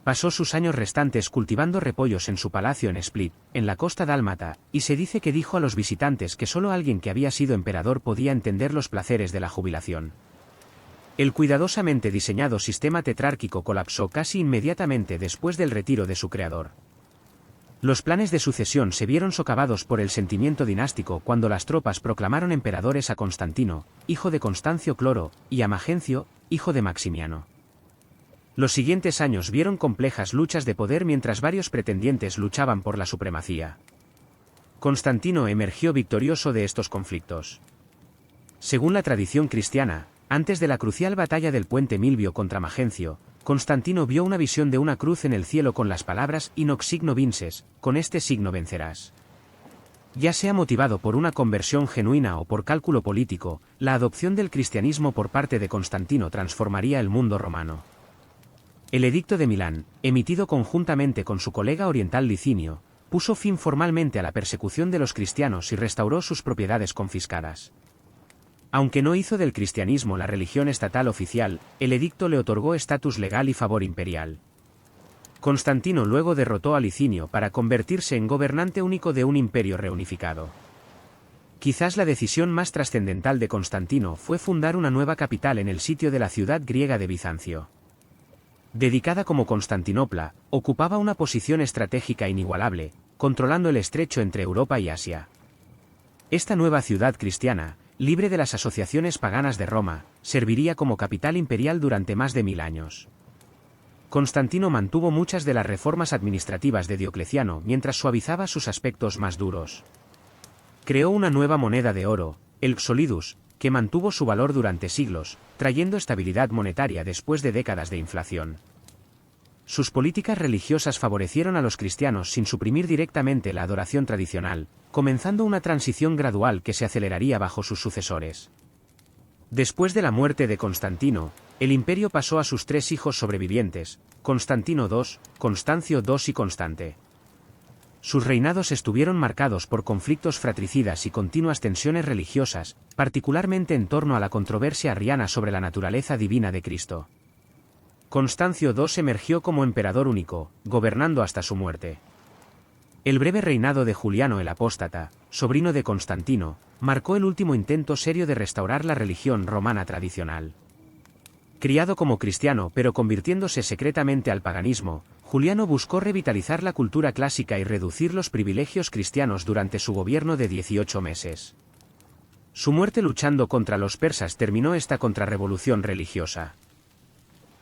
Pasó sus años restantes cultivando repollos en su palacio en Split, en la costa dálmata, y se dice que dijo a los visitantes que solo alguien que había sido emperador podía entender los placeres de la jubilación. El cuidadosamente diseñado sistema tetrárquico colapsó casi inmediatamente después del retiro de su creador. Los planes de sucesión se vieron socavados por el sentimiento dinástico cuando las tropas proclamaron emperadores a Constantino, hijo de Constancio Cloro, y a Magencio, hijo de Maximiano. Los siguientes años vieron complejas luchas de poder mientras varios pretendientes luchaban por la supremacía. Constantino emergió victorioso de estos conflictos. Según la tradición cristiana, antes de la crucial batalla del puente Milvio contra Magencio, Constantino vio una visión de una cruz en el cielo con las palabras «In hoc signo vinces», con este signo vencerás. Ya sea motivado por una conversión genuina o por cálculo político, la adopción del cristianismo por parte de Constantino transformaría el mundo romano. El Edicto de Milán, emitido conjuntamente con su colega oriental Licinio, puso fin formalmente a la persecución de los cristianos y restauró sus propiedades confiscadas. Aunque no hizo del cristianismo la religión estatal oficial, el edicto le otorgó estatus legal y favor imperial. Constantino luego derrotó a Licinio para convertirse en gobernante único de un imperio reunificado. Quizás la decisión más trascendental de Constantino fue fundar una nueva capital en el sitio de la ciudad griega de Bizancio. Dedicada como Constantinopla, ocupaba una posición estratégica inigualable, controlando el estrecho entre Europa y Asia. Esta nueva ciudad cristiana, libre de las asociaciones paganas de Roma, serviría como capital imperial durante más de 1000 años. Constantino mantuvo muchas de las reformas administrativas de Diocleciano mientras suavizaba sus aspectos más duros. Creó una nueva moneda de oro, el solidus, que mantuvo su valor durante siglos, trayendo estabilidad monetaria después de décadas de inflación. Sus políticas religiosas favorecieron a los cristianos sin suprimir directamente la adoración tradicional, comenzando una transición gradual que se aceleraría bajo sus sucesores. Después de la muerte de Constantino, el imperio pasó a sus 3 hijos sobrevivientes, Constantino II, Constancio II y Constante. Sus reinados estuvieron marcados por conflictos fratricidas y continuas tensiones religiosas, particularmente en torno a la controversia arriana sobre la naturaleza divina de Cristo. Constancio II emergió como emperador único, gobernando hasta su muerte. El breve reinado de Juliano el Apóstata, sobrino de Constantino, marcó el último intento serio de restaurar la religión romana tradicional. Criado como cristiano pero convirtiéndose secretamente al paganismo, Juliano buscó revitalizar la cultura clásica y reducir los privilegios cristianos durante su gobierno de 18 meses. Su muerte luchando contra los persas terminó esta contrarrevolución religiosa.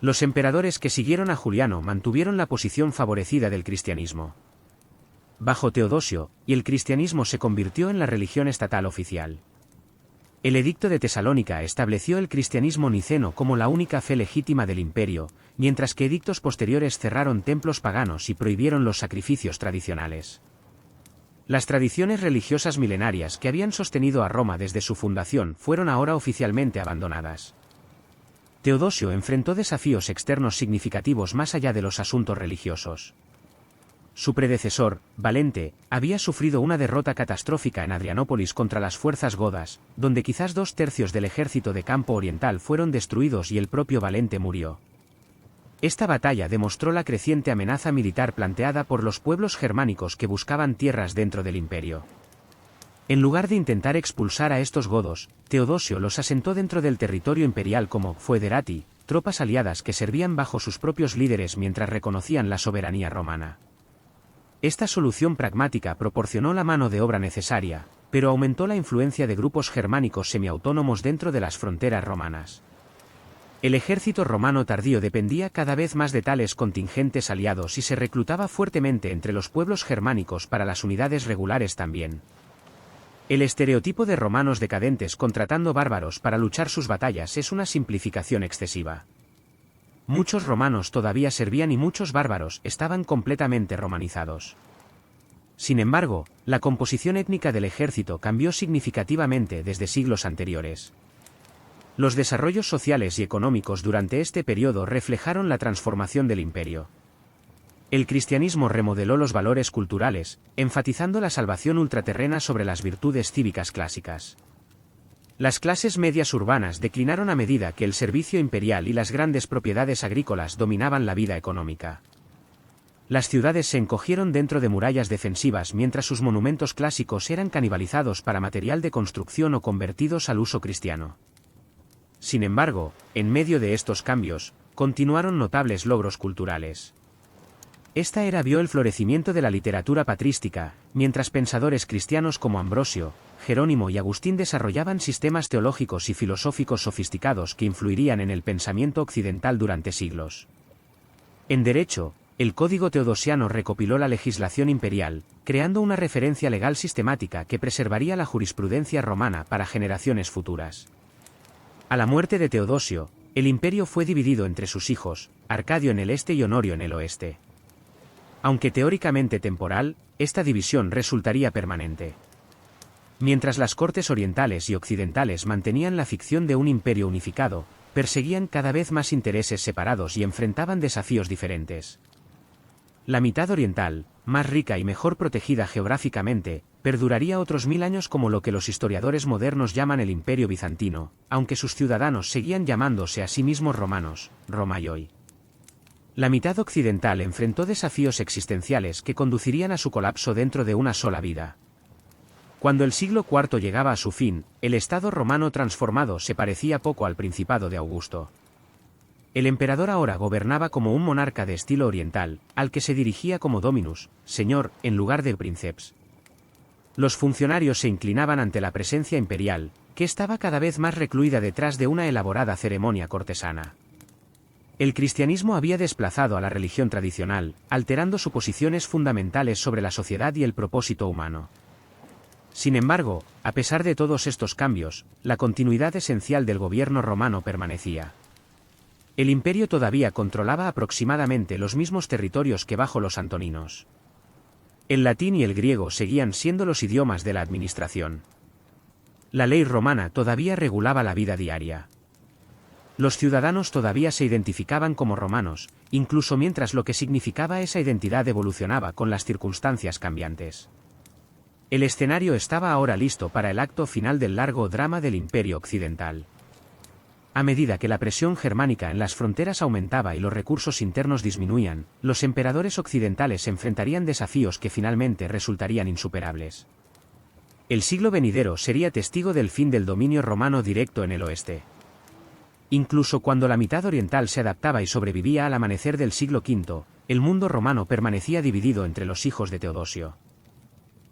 Los emperadores que siguieron a Juliano mantuvieron la posición favorecida del cristianismo. Bajo Teodosio, el cristianismo se convirtió en la religión estatal oficial. El Edicto de Tesalónica estableció el cristianismo niceno como la única fe legítima del imperio, mientras que edictos posteriores cerraron templos paganos y prohibieron los sacrificios tradicionales. Las tradiciones religiosas milenarias que habían sostenido a Roma desde su fundación fueron ahora oficialmente abandonadas. Teodosio enfrentó desafíos externos significativos más allá de los asuntos religiosos. Su predecesor, Valente, había sufrido una derrota catastrófica en Adrianópolis contra las fuerzas godas, donde quizás 2/3 del ejército de Campo Oriental fueron destruidos y el propio Valente murió. Esta batalla demostró la creciente amenaza militar planteada por los pueblos germánicos que buscaban tierras dentro del imperio. En lugar de intentar expulsar a estos godos, Teodosio los asentó dentro del territorio imperial como foederati, tropas aliadas que servían bajo sus propios líderes mientras reconocían la soberanía romana. Esta solución pragmática proporcionó la mano de obra necesaria, pero aumentó la influencia de grupos germánicos semiautónomos dentro de las fronteras romanas. El ejército romano tardío dependía cada vez más de tales contingentes aliados y se reclutaba fuertemente entre los pueblos germánicos para las unidades regulares también. El estereotipo de romanos decadentes contratando bárbaros para luchar sus batallas es una simplificación excesiva. Muchos romanos todavía servían y muchos bárbaros estaban completamente romanizados. Sin embargo, la composición étnica del ejército cambió significativamente desde siglos anteriores. Los desarrollos sociales y económicos durante este periodo reflejaron la transformación del imperio. El cristianismo remodeló los valores culturales, enfatizando la salvación ultraterrena sobre las virtudes cívicas clásicas. Las clases medias urbanas declinaron a medida que el servicio imperial y las grandes propiedades agrícolas dominaban la vida económica. Las ciudades se encogieron dentro de murallas defensivas mientras sus monumentos clásicos eran canibalizados para material de construcción o convertidos al uso cristiano. Sin embargo, en medio de estos cambios, continuaron notables logros culturales. Esta era vio el florecimiento de la literatura patrística, mientras pensadores cristianos como Ambrosio, Jerónimo y Agustín desarrollaban sistemas teológicos y filosóficos sofisticados que influirían en el pensamiento occidental durante siglos. En derecho, el Código Teodosiano recopiló la legislación imperial, creando una referencia legal sistemática que preservaría la jurisprudencia romana para generaciones futuras. A la muerte de Teodosio, el imperio fue dividido entre sus hijos, Arcadio en el este y Honorio en el oeste. Aunque teóricamente temporal, esta división resultaría permanente. Mientras las cortes orientales y occidentales mantenían la ficción de un imperio unificado, perseguían cada vez más intereses separados y enfrentaban desafíos diferentes. La mitad oriental, más rica y mejor protegida geográficamente, perduraría otros 1000 años como lo que los historiadores modernos llaman el Imperio Bizantino, aunque sus ciudadanos seguían llamándose a sí mismos romanos, Romaioi. La mitad occidental enfrentó desafíos existenciales que conducirían a su colapso dentro de una sola vida. Cuando el siglo IV llegaba a su fin, el Estado romano transformado se parecía poco al Principado de Augusto. El emperador ahora gobernaba como un monarca de estilo oriental, al que se dirigía como dominus, señor, en lugar de princeps. Los funcionarios se inclinaban ante la presencia imperial, que estaba cada vez más recluida detrás de una elaborada ceremonia cortesana. El cristianismo había desplazado a la religión tradicional, alterando suposiciones fundamentales sobre la sociedad y el propósito humano. Sin embargo, a pesar de todos estos cambios, la continuidad esencial del gobierno romano permanecía. El imperio todavía controlaba aproximadamente los mismos territorios que bajo los antoninos. El latín y el griego seguían siendo los idiomas de la administración. La ley romana todavía regulaba la vida diaria. Los ciudadanos todavía se identificaban como romanos, incluso mientras lo que significaba esa identidad evolucionaba con las circunstancias cambiantes. El escenario estaba ahora listo para el acto final del largo drama del Imperio Occidental. A medida que la presión germánica en las fronteras aumentaba y los recursos internos disminuían, los emperadores occidentales enfrentarían desafíos que finalmente resultarían insuperables. El siglo venidero sería testigo del fin del dominio romano directo en el oeste. Incluso cuando la mitad oriental se adaptaba y sobrevivía al amanecer del siglo V, el mundo romano permanecía dividido entre los hijos de Teodosio.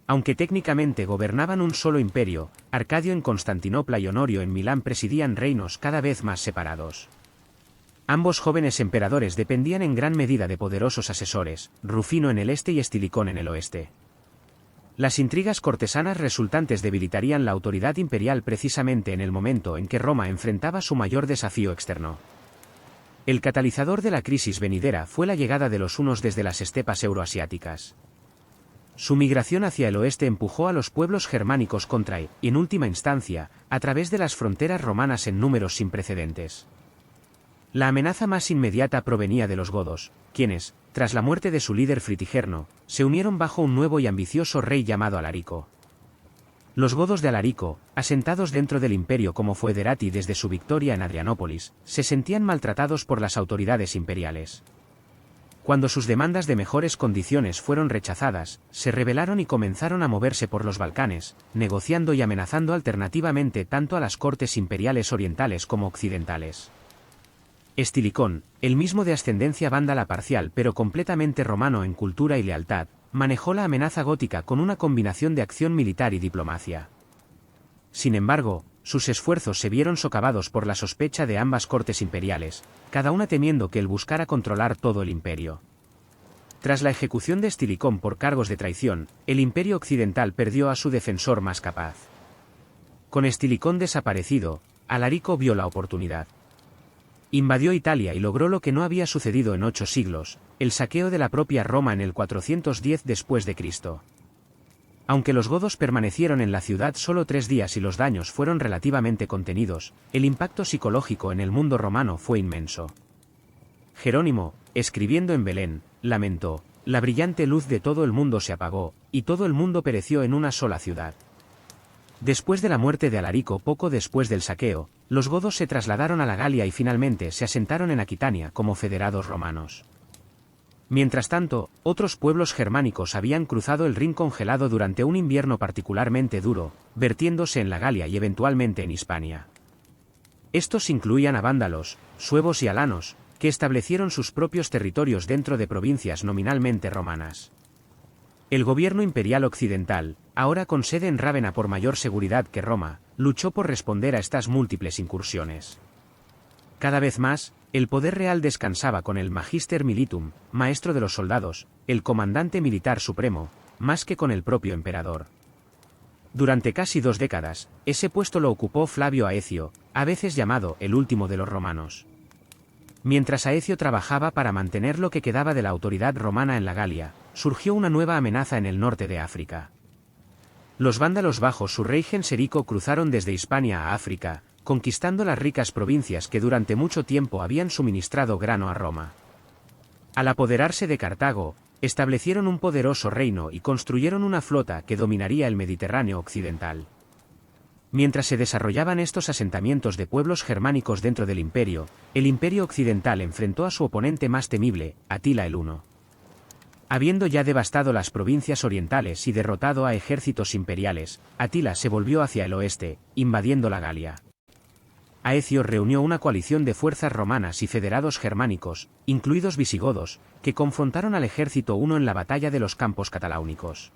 Aunque técnicamente gobernaban un solo imperio, Arcadio en Constantinopla y Honorio en Milán presidían reinos cada vez más separados. Ambos jóvenes emperadores dependían en gran medida de poderosos asesores, Rufino en el este y Estilicón en el oeste. Las intrigas cortesanas resultantes debilitarían la autoridad imperial precisamente en el momento en que Roma enfrentaba su mayor desafío externo. El catalizador de la crisis venidera fue la llegada de los hunos desde las estepas euroasiáticas. Su migración hacia el oeste empujó a los pueblos germánicos contra y, en última instancia, a través de las fronteras romanas en números sin precedentes. La amenaza más inmediata provenía de los godos, quienes, tras la muerte de su líder Fritigerno, se unieron bajo un nuevo y ambicioso rey llamado Alarico. Los godos de Alarico, asentados dentro del imperio como foederati desde su victoria en Adrianópolis, se sentían maltratados por las autoridades imperiales. Cuando sus demandas de mejores condiciones fueron rechazadas, se rebelaron y comenzaron a moverse por los Balcanes, negociando y amenazando alternativamente tanto a las cortes imperiales orientales como occidentales. Estilicón, el mismo de ascendencia vándala parcial pero completamente romano en cultura y lealtad, manejó la amenaza gótica con una combinación de acción militar y diplomacia. Sin embargo, sus esfuerzos se vieron socavados por la sospecha de ambas cortes imperiales, cada una temiendo que él buscara controlar todo el imperio. Tras la ejecución de Estilicón por cargos de traición, el imperio occidental perdió a su defensor más capaz. Con Estilicón desaparecido, Alarico vio la oportunidad. Invadió Italia y logró lo que no había sucedido en 8 siglos, el saqueo de la propia Roma en el 410 después de Cristo. Aunque los godos permanecieron en la ciudad solo 3 días y los daños fueron relativamente contenidos, el impacto psicológico en el mundo romano fue inmenso. Jerónimo, escribiendo en Belén, lamentó: la brillante luz de todo el mundo se apagó, y todo el mundo pereció en una sola ciudad. Después de la muerte de Alarico poco después del saqueo, los godos se trasladaron a la Galia y finalmente se asentaron en Aquitania como federados romanos. Mientras tanto, otros pueblos germánicos habían cruzado el Rin congelado durante un invierno particularmente duro, vertiéndose en la Galia y eventualmente en Hispania. Estos incluían a vándalos, suevos y alanos, que establecieron sus propios territorios dentro de provincias nominalmente romanas. El gobierno imperial occidental, ahora con sede en Rávena por mayor seguridad que Roma, luchó por responder a estas múltiples incursiones. Cada vez más, el poder real descansaba con el Magister Militum, maestro de los soldados, el comandante militar supremo, más que con el propio emperador. Durante casi 2 décadas, ese puesto lo ocupó Flavio Aecio, a veces llamado el último de los romanos. Mientras Aecio trabajaba para mantener lo que quedaba de la autoridad romana en la Galia, surgió una nueva amenaza en el norte de África. Los vándalos bajo su rey Genserico cruzaron desde Hispania a África, conquistando las ricas provincias que durante mucho tiempo habían suministrado grano a Roma. Al apoderarse de Cartago, establecieron un poderoso reino y construyeron una flota que dominaría el Mediterráneo occidental. Mientras se desarrollaban estos asentamientos de pueblos germánicos dentro del imperio, el imperio occidental enfrentó a su oponente más temible, Atila el Huno. Habiendo ya devastado las provincias orientales y derrotado a ejércitos imperiales, Atila se volvió hacia el oeste, invadiendo la Galia. Aecio reunió una coalición de fuerzas romanas y federados germánicos, incluidos visigodos, que confrontaron al ejército huno en la batalla de los Campos Cataláunicos.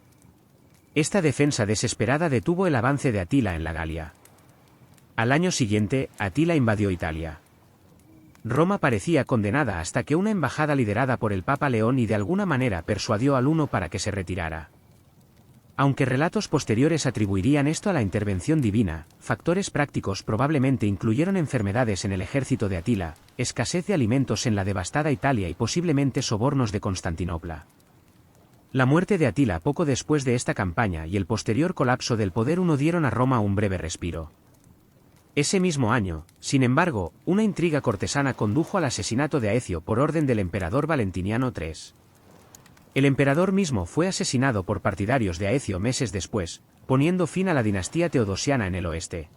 Esta defensa desesperada detuvo el avance de Atila en la Galia. Al año siguiente, Atila invadió Italia. Roma parecía condenada hasta que una embajada liderada por el Papa León y de alguna manera persuadió al huno para que se retirara. Aunque relatos posteriores atribuirían esto a la intervención divina, factores prácticos probablemente incluyeron enfermedades en el ejército de Atila, escasez de alimentos en la devastada Italia y posiblemente sobornos de Constantinopla. La muerte de Atila poco después de esta campaña y el posterior colapso del poder huno dieron a Roma un breve respiro. Ese mismo año, sin embargo, una intriga cortesana condujo al asesinato de Aecio por orden del emperador Valentiniano III. El emperador mismo fue asesinado por partidarios de Aecio meses después, poniendo fin a la dinastía teodosiana en el oeste.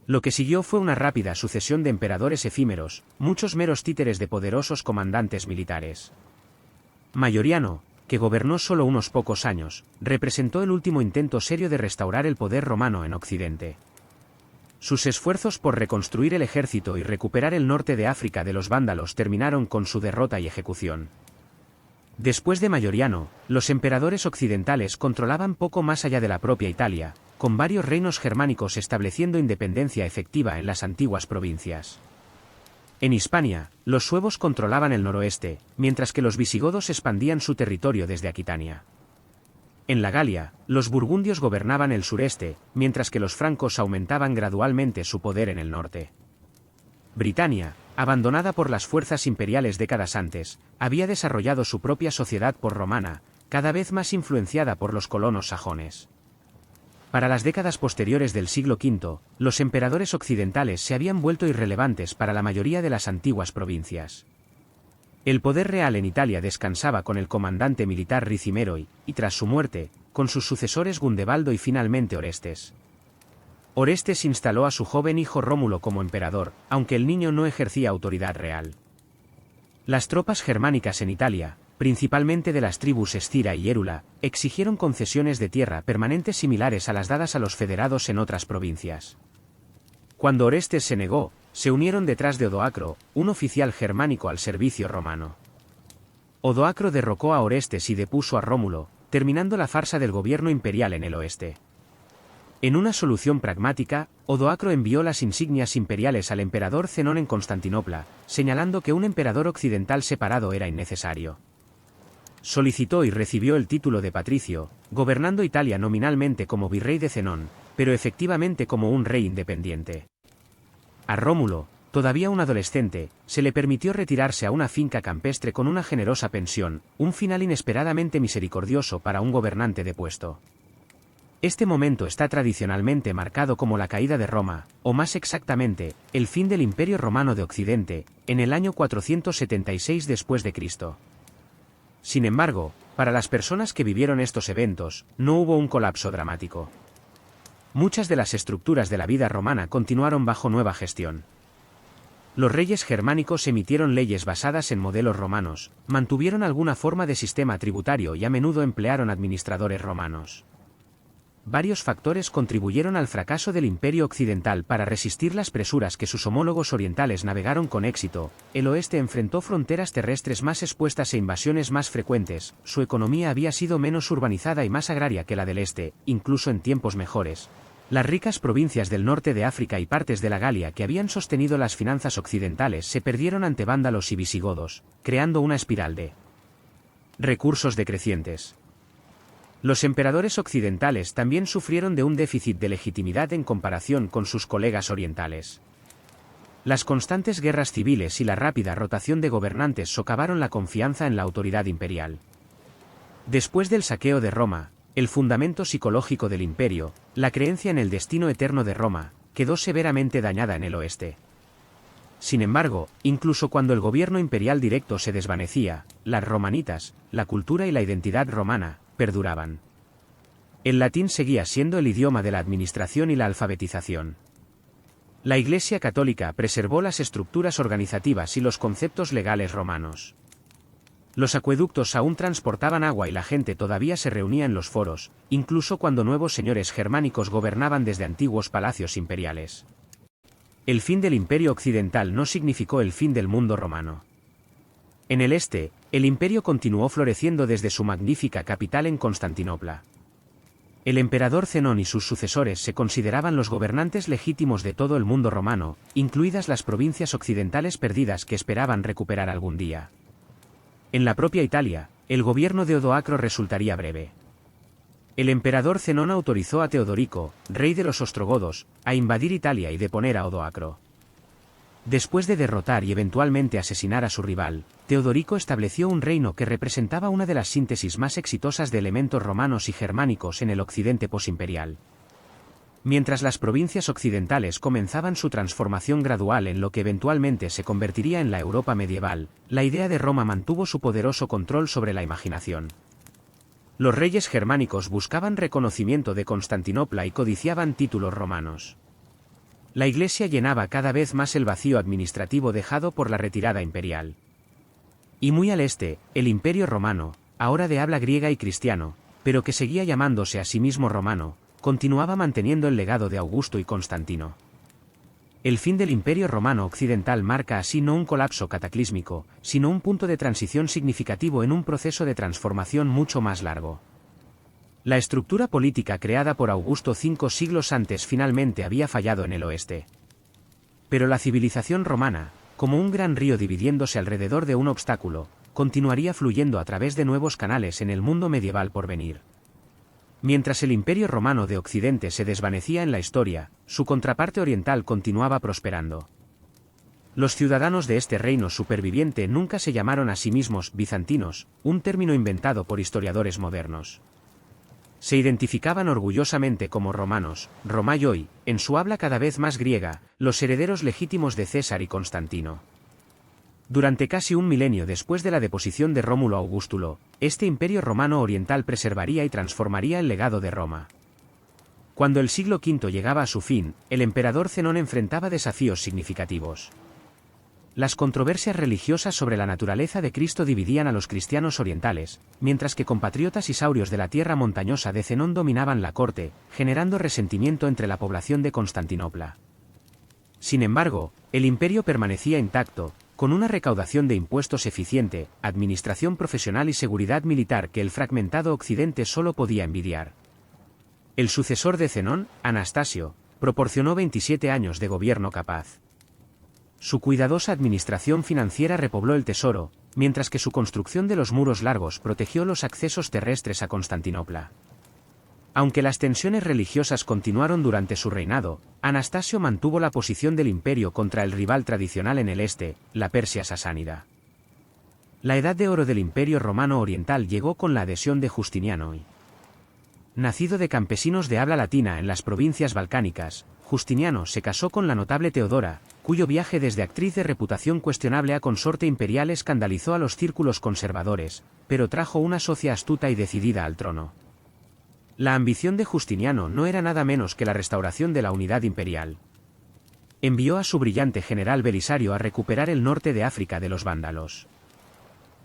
Lo que siguió fue una rápida sucesión de emperadores efímeros, muchos meros títeres de poderosos comandantes militares. Mayoriano, que gobernó solo unos pocos años, representó el último intento serio de restaurar el poder romano en Occidente. Sus esfuerzos por reconstruir el ejército y recuperar el norte de África de los vándalos terminaron con su derrota y ejecución. Después de Mayoriano, los emperadores occidentales controlaban poco más allá de la propia Italia, con varios reinos germánicos estableciendo independencia efectiva en las antiguas provincias. En Hispania, los suevos controlaban el noroeste, mientras que los visigodos expandían su territorio desde Aquitania. En la Galia, los burgundios gobernaban el sureste, mientras que los francos aumentaban gradualmente su poder en el norte. Britania, abandonada por las fuerzas imperiales décadas antes, había desarrollado su propia sociedad por-romana, cada vez más influenciada por los colonos sajones. Para las décadas posteriores del siglo V, los emperadores occidentales se habían vuelto irrelevantes para la mayoría de las antiguas provincias. El poder real en Italia descansaba con el comandante militar Ricimero y tras su muerte, con sus sucesores Gundebaldo y finalmente Orestes. Orestes instaló a su joven hijo Rómulo como emperador, aunque el niño no ejercía autoridad real. Las tropas germánicas en Italia, principalmente de las tribus Escira y Érula, exigieron concesiones de tierra permanentes similares a las dadas a los federados en otras provincias. Cuando Orestes se negó, se unieron detrás de Odoacro, un oficial germánico al servicio romano. Odoacro derrocó a Orestes y depuso a Rómulo, terminando la farsa del gobierno imperial en el oeste. En una solución pragmática, Odoacro envió las insignias imperiales al emperador Zenón en Constantinopla, señalando que un emperador occidental separado era innecesario. Solicitó y recibió el título de patricio, gobernando Italia nominalmente como virrey de Zenón, pero efectivamente como un rey independiente. A Rómulo, todavía un adolescente, se le permitió retirarse a una finca campestre con una generosa pensión, un final inesperadamente misericordioso para un gobernante depuesto. Este momento está tradicionalmente marcado como la caída de Roma, o más exactamente, el fin del Imperio Romano de Occidente, en el año 476 después de Cristo. Sin embargo, para las personas que vivieron estos eventos, no hubo un colapso dramático. Muchas de las estructuras de la vida romana continuaron bajo nueva gestión. Los reyes germánicos emitieron leyes basadas en modelos romanos, mantuvieron alguna forma de sistema tributario y a menudo emplearon administradores romanos. Varios factores contribuyeron al fracaso del Imperio Occidental para resistir las presuras que sus homólogos orientales navegaron con éxito. El oeste enfrentó fronteras terrestres más expuestas e invasiones más frecuentes, su economía había sido menos urbanizada y más agraria que la del este, incluso en tiempos mejores. Las ricas provincias del norte de África y partes de la Galia que habían sostenido las finanzas occidentales se perdieron ante vándalos y visigodos, creando una espiral de recursos decrecientes. Los emperadores occidentales también sufrieron de un déficit de legitimidad en comparación con sus colegas orientales. Las constantes guerras civiles y la rápida rotación de gobernantes socavaron la confianza en la autoridad imperial. Después del saqueo de Roma, el fundamento psicológico del imperio, la creencia en el destino eterno de Roma, quedó severamente dañada en el oeste. Sin embargo, incluso cuando el gobierno imperial directo se desvanecía, las romanitas, la cultura y la identidad romana, perduraban. El latín seguía siendo el idioma de la administración y la alfabetización. La Iglesia católica preservó las estructuras organizativas y los conceptos legales romanos. Los acueductos aún transportaban agua y la gente todavía se reunía en los foros, incluso cuando nuevos señores germánicos gobernaban desde antiguos palacios imperiales. El fin del Imperio Occidental no significó el fin del mundo romano. En el este, el imperio continuó floreciendo desde su magnífica capital en Constantinopla. El emperador Zenón y sus sucesores se consideraban los gobernantes legítimos de todo el mundo romano, incluidas las provincias occidentales perdidas que esperaban recuperar algún día. En la propia Italia, el gobierno de Odoacro resultaría breve. El emperador Zenón autorizó a Teodorico, rey de los ostrogodos, a invadir Italia y deponer a Odoacro. Después de derrotar y eventualmente asesinar a su rival, Teodorico estableció un reino que representaba una de las síntesis más exitosas de elementos romanos y germánicos en el occidente posimperial. Mientras las provincias occidentales comenzaban su transformación gradual en lo que eventualmente se convertiría en la Europa medieval, la idea de Roma mantuvo su poderoso control sobre la imaginación. Los reyes germánicos buscaban reconocimiento de Constantinopla y codiciaban títulos romanos. La Iglesia llenaba cada vez más el vacío administrativo dejado por la retirada imperial. Y muy al este, el Imperio Romano, ahora de habla griega y cristiano, pero que seguía llamándose a sí mismo romano, continuaba manteniendo el legado de Augusto y Constantino. El fin del Imperio Romano Occidental marca así no un colapso cataclísmico, sino un punto de transición significativo en un proceso de transformación mucho más largo. La estructura política creada por Augusto 5 siglos antes finalmente había fallado en el oeste. Pero la civilización romana, como un gran río dividiéndose alrededor de un obstáculo, continuaría fluyendo a través de nuevos canales en el mundo medieval por venir. Mientras el Imperio Romano de Occidente se desvanecía en la historia, su contraparte oriental continuaba prosperando. Los ciudadanos de este reino superviviente nunca se llamaron a sí mismos bizantinos, un término inventado por historiadores modernos. Se identificaban orgullosamente como romanos, Romaioi, en su habla cada vez más griega, los herederos legítimos de César y Constantino. Durante casi un milenio después de la deposición de Rómulo Augustulo, este imperio romano oriental preservaría y transformaría el legado de Roma. Cuando el siglo V llegaba a su fin, el emperador Zenón enfrentaba desafíos significativos. Las controversias religiosas sobre la naturaleza de Cristo dividían a los cristianos orientales, mientras que compatriotas isaurios de la tierra montañosa de Zenón dominaban la corte, generando resentimiento entre la población de Constantinopla. Sin embargo, el imperio permanecía intacto, con una recaudación de impuestos eficiente, administración profesional y seguridad militar que el fragmentado occidente solo podía envidiar. El sucesor de Zenón, Anastasio, proporcionó 27 años de gobierno capaz. Su cuidadosa administración financiera repobló el tesoro, mientras que su construcción de los muros largos protegió los accesos terrestres a Constantinopla. Aunque las tensiones religiosas continuaron durante su reinado, Anastasio mantuvo la posición del imperio contra el rival tradicional en el este, la Persia sasánida. La edad de oro del Imperio Romano Oriental llegó con la adhesión de Justiniano. Nacido de campesinos de habla latina en las provincias balcánicas, Justiniano se casó con la notable Teodora, cuyo viaje desde actriz de reputación cuestionable a consorte imperial escandalizó a los círculos conservadores, pero trajo una socia astuta y decidida al trono. La ambición de Justiniano no era nada menos que la restauración de la unidad imperial. envió a su brillante general Belisario a recuperar el norte de África de los vándalos.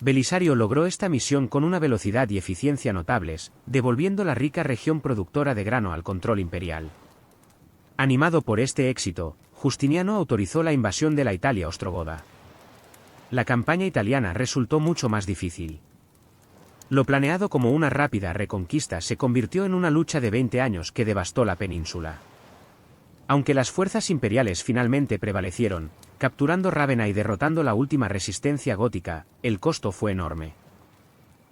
Belisario logró esta misión con una velocidad y eficiencia notables, devolviendo la rica región productora de grano al control imperial. Animado por este éxito, Justiniano autorizó la invasión de la Italia ostrogoda. La campaña italiana resultó mucho más difícil. Lo planeado como una rápida reconquista se convirtió en una lucha de 20 años que devastó la península. Aunque las fuerzas imperiales finalmente prevalecieron, capturando Rávena y derrotando la última resistencia gótica, el costo fue enorme.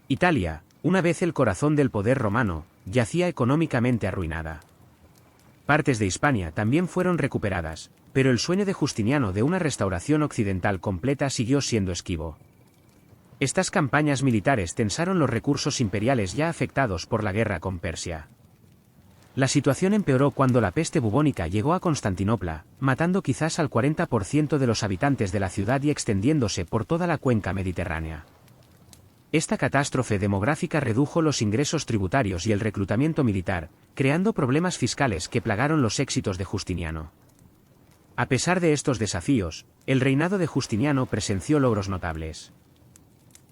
Italia, una vez el corazón del poder romano, yacía económicamente arruinada. Partes de Hispania también fueron recuperadas, pero el sueño de Justiniano de una restauración occidental completa siguió siendo esquivo. Estas campañas militares tensaron los recursos imperiales ya afectados por la guerra con Persia. La situación empeoró cuando la peste bubónica llegó a Constantinopla, matando quizás al 40% de los habitantes de la ciudad y extendiéndose por toda la cuenca mediterránea. Esta catástrofe demográfica redujo los ingresos tributarios y el reclutamiento militar, creando problemas fiscales que plagaron los éxitos de Justiniano. A pesar de estos desafíos, el reinado de Justiniano presenció logros notables.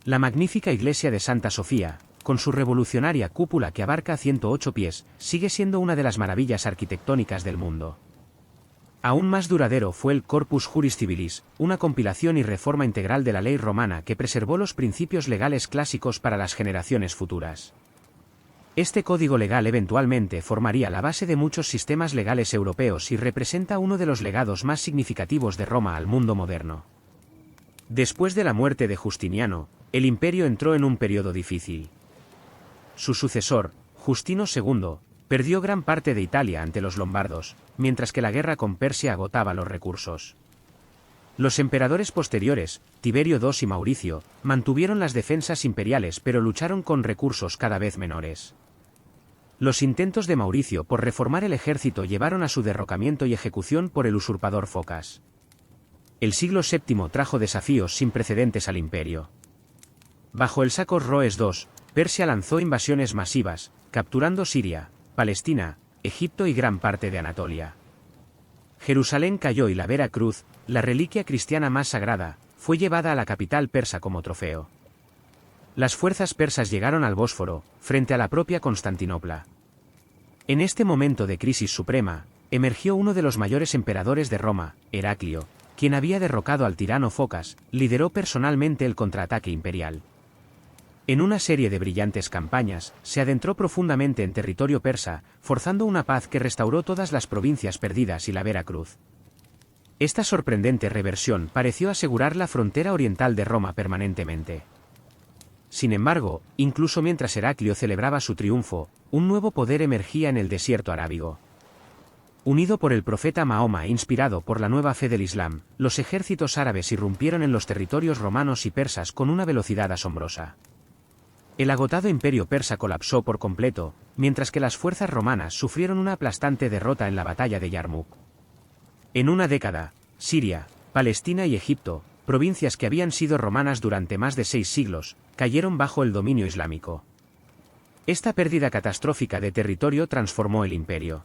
La magnífica iglesia de Santa Sofía, con su revolucionaria cúpula que abarca 108 pies, sigue siendo una de las maravillas arquitectónicas del mundo. Aún más duradero fue el Corpus Juris Civilis, una compilación y reforma integral de la ley romana que preservó los principios legales clásicos para las generaciones futuras. Este código legal eventualmente formaría la base de muchos sistemas legales europeos y representa uno de los legados más significativos de Roma al mundo moderno. Después de la muerte de Justiniano, el imperio entró en un periodo difícil. Su sucesor, Justino II, perdió gran parte de Italia ante los lombardos, mientras que la guerra con Persia agotaba los recursos. Los emperadores posteriores, Tiberio II y Mauricio, mantuvieron las defensas imperiales pero lucharon con recursos cada vez menores. Los intentos de Mauricio por reformar el ejército llevaron a su derrocamiento y ejecución por el usurpador Focas. El siglo VII trajo desafíos sin precedentes al imperio. Bajo el Sacos Roes II, Persia lanzó invasiones masivas, capturando Siria, Palestina, Egipto y gran parte de Anatolia. Jerusalén cayó y la Vera Cruz, la reliquia cristiana más sagrada, fue llevada a la capital persa como trofeo. Las fuerzas persas llegaron al Bósforo, frente a la propia Constantinopla. En este momento de crisis suprema, emergió uno de los mayores emperadores de Roma, Heraclio, quien había derrocado al tirano Focas, lideró personalmente el contraataque imperial. En una serie de brillantes campañas, se adentró profundamente en territorio persa, forzando una paz que restauró todas las provincias perdidas y la Vera Cruz. Esta sorprendente reversión pareció asegurar la frontera oriental de Roma permanentemente. Sin embargo, incluso mientras Heraclio celebraba su triunfo, un nuevo poder emergía en el desierto arábigo. Unido por el profeta Mahoma e inspirado por la nueva fe del Islam, los ejércitos árabes irrumpieron en los territorios romanos y persas con una velocidad asombrosa. El agotado imperio persa colapsó por completo, mientras que las fuerzas romanas sufrieron una aplastante derrota en la batalla de Yarmuk. En una década, Siria, Palestina y Egipto, provincias que habían sido romanas durante más de 6 siglos, cayeron bajo el dominio islámico. Esta pérdida catastrófica de territorio transformó el imperio.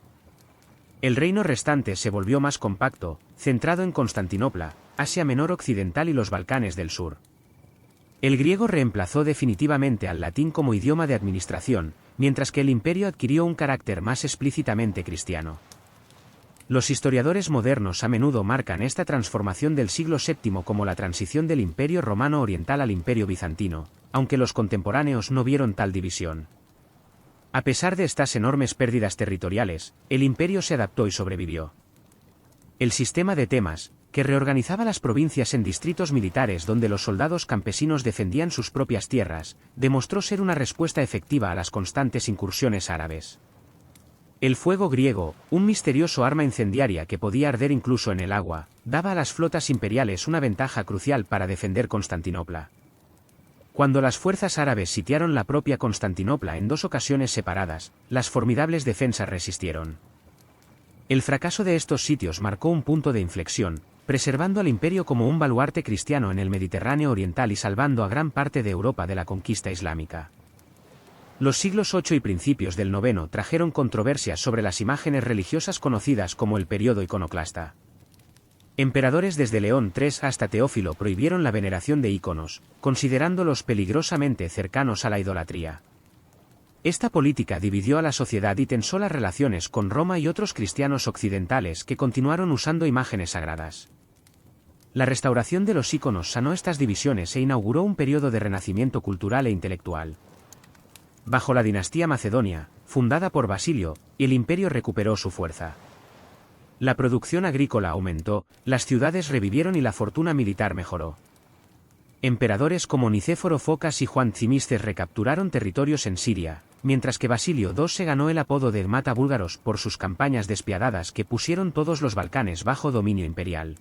El reino restante se volvió más compacto, centrado en Constantinopla, Asia Menor Occidental y los Balcanes del Sur. El griego reemplazó definitivamente al latín como idioma de administración, mientras que el imperio adquirió un carácter más explícitamente cristiano. Los historiadores modernos a menudo marcan esta transformación del siglo VII como la transición del Imperio Romano Oriental al Imperio Bizantino, aunque los contemporáneos no vieron tal división. A pesar de estas enormes pérdidas territoriales, el imperio se adaptó y sobrevivió. El sistema de temas, que reorganizaba las provincias en distritos militares donde los soldados campesinos defendían sus propias tierras, demostró ser una respuesta efectiva a las constantes incursiones árabes. El fuego griego, un misterioso arma incendiaria que podía arder incluso en el agua, daba a las flotas imperiales una ventaja crucial para defender Constantinopla. Cuando las fuerzas árabes sitiaron la propia Constantinopla en 2 ocasiones separadas, las formidables defensas resistieron. El fracaso de estos sitios marcó un punto de inflexión, preservando al imperio como un baluarte cristiano en el Mediterráneo oriental y salvando a gran parte de Europa de la conquista islámica. Los siglos VIII y principios del IX trajeron controversias sobre las imágenes religiosas conocidas como el período iconoclasta. Emperadores desde León III hasta Teófilo prohibieron la veneración de íconos, considerándolos peligrosamente cercanos a la idolatría. Esta política dividió a la sociedad y tensó las relaciones con Roma y otros cristianos occidentales que continuaron usando imágenes sagradas. La restauración de los íconos sanó estas divisiones e inauguró un periodo de renacimiento cultural e intelectual. Bajo la dinastía macedonia, fundada por Basilio, el imperio recuperó su fuerza. La producción agrícola aumentó, las ciudades revivieron y la fortuna militar mejoró. Emperadores como Nicéforo Focas y Juan Tzimister recapturaron territorios en Siria, mientras que Basilio II se ganó el apodo de Mata Búlgaros por sus campañas despiadadas que pusieron todos los Balcanes bajo dominio imperial.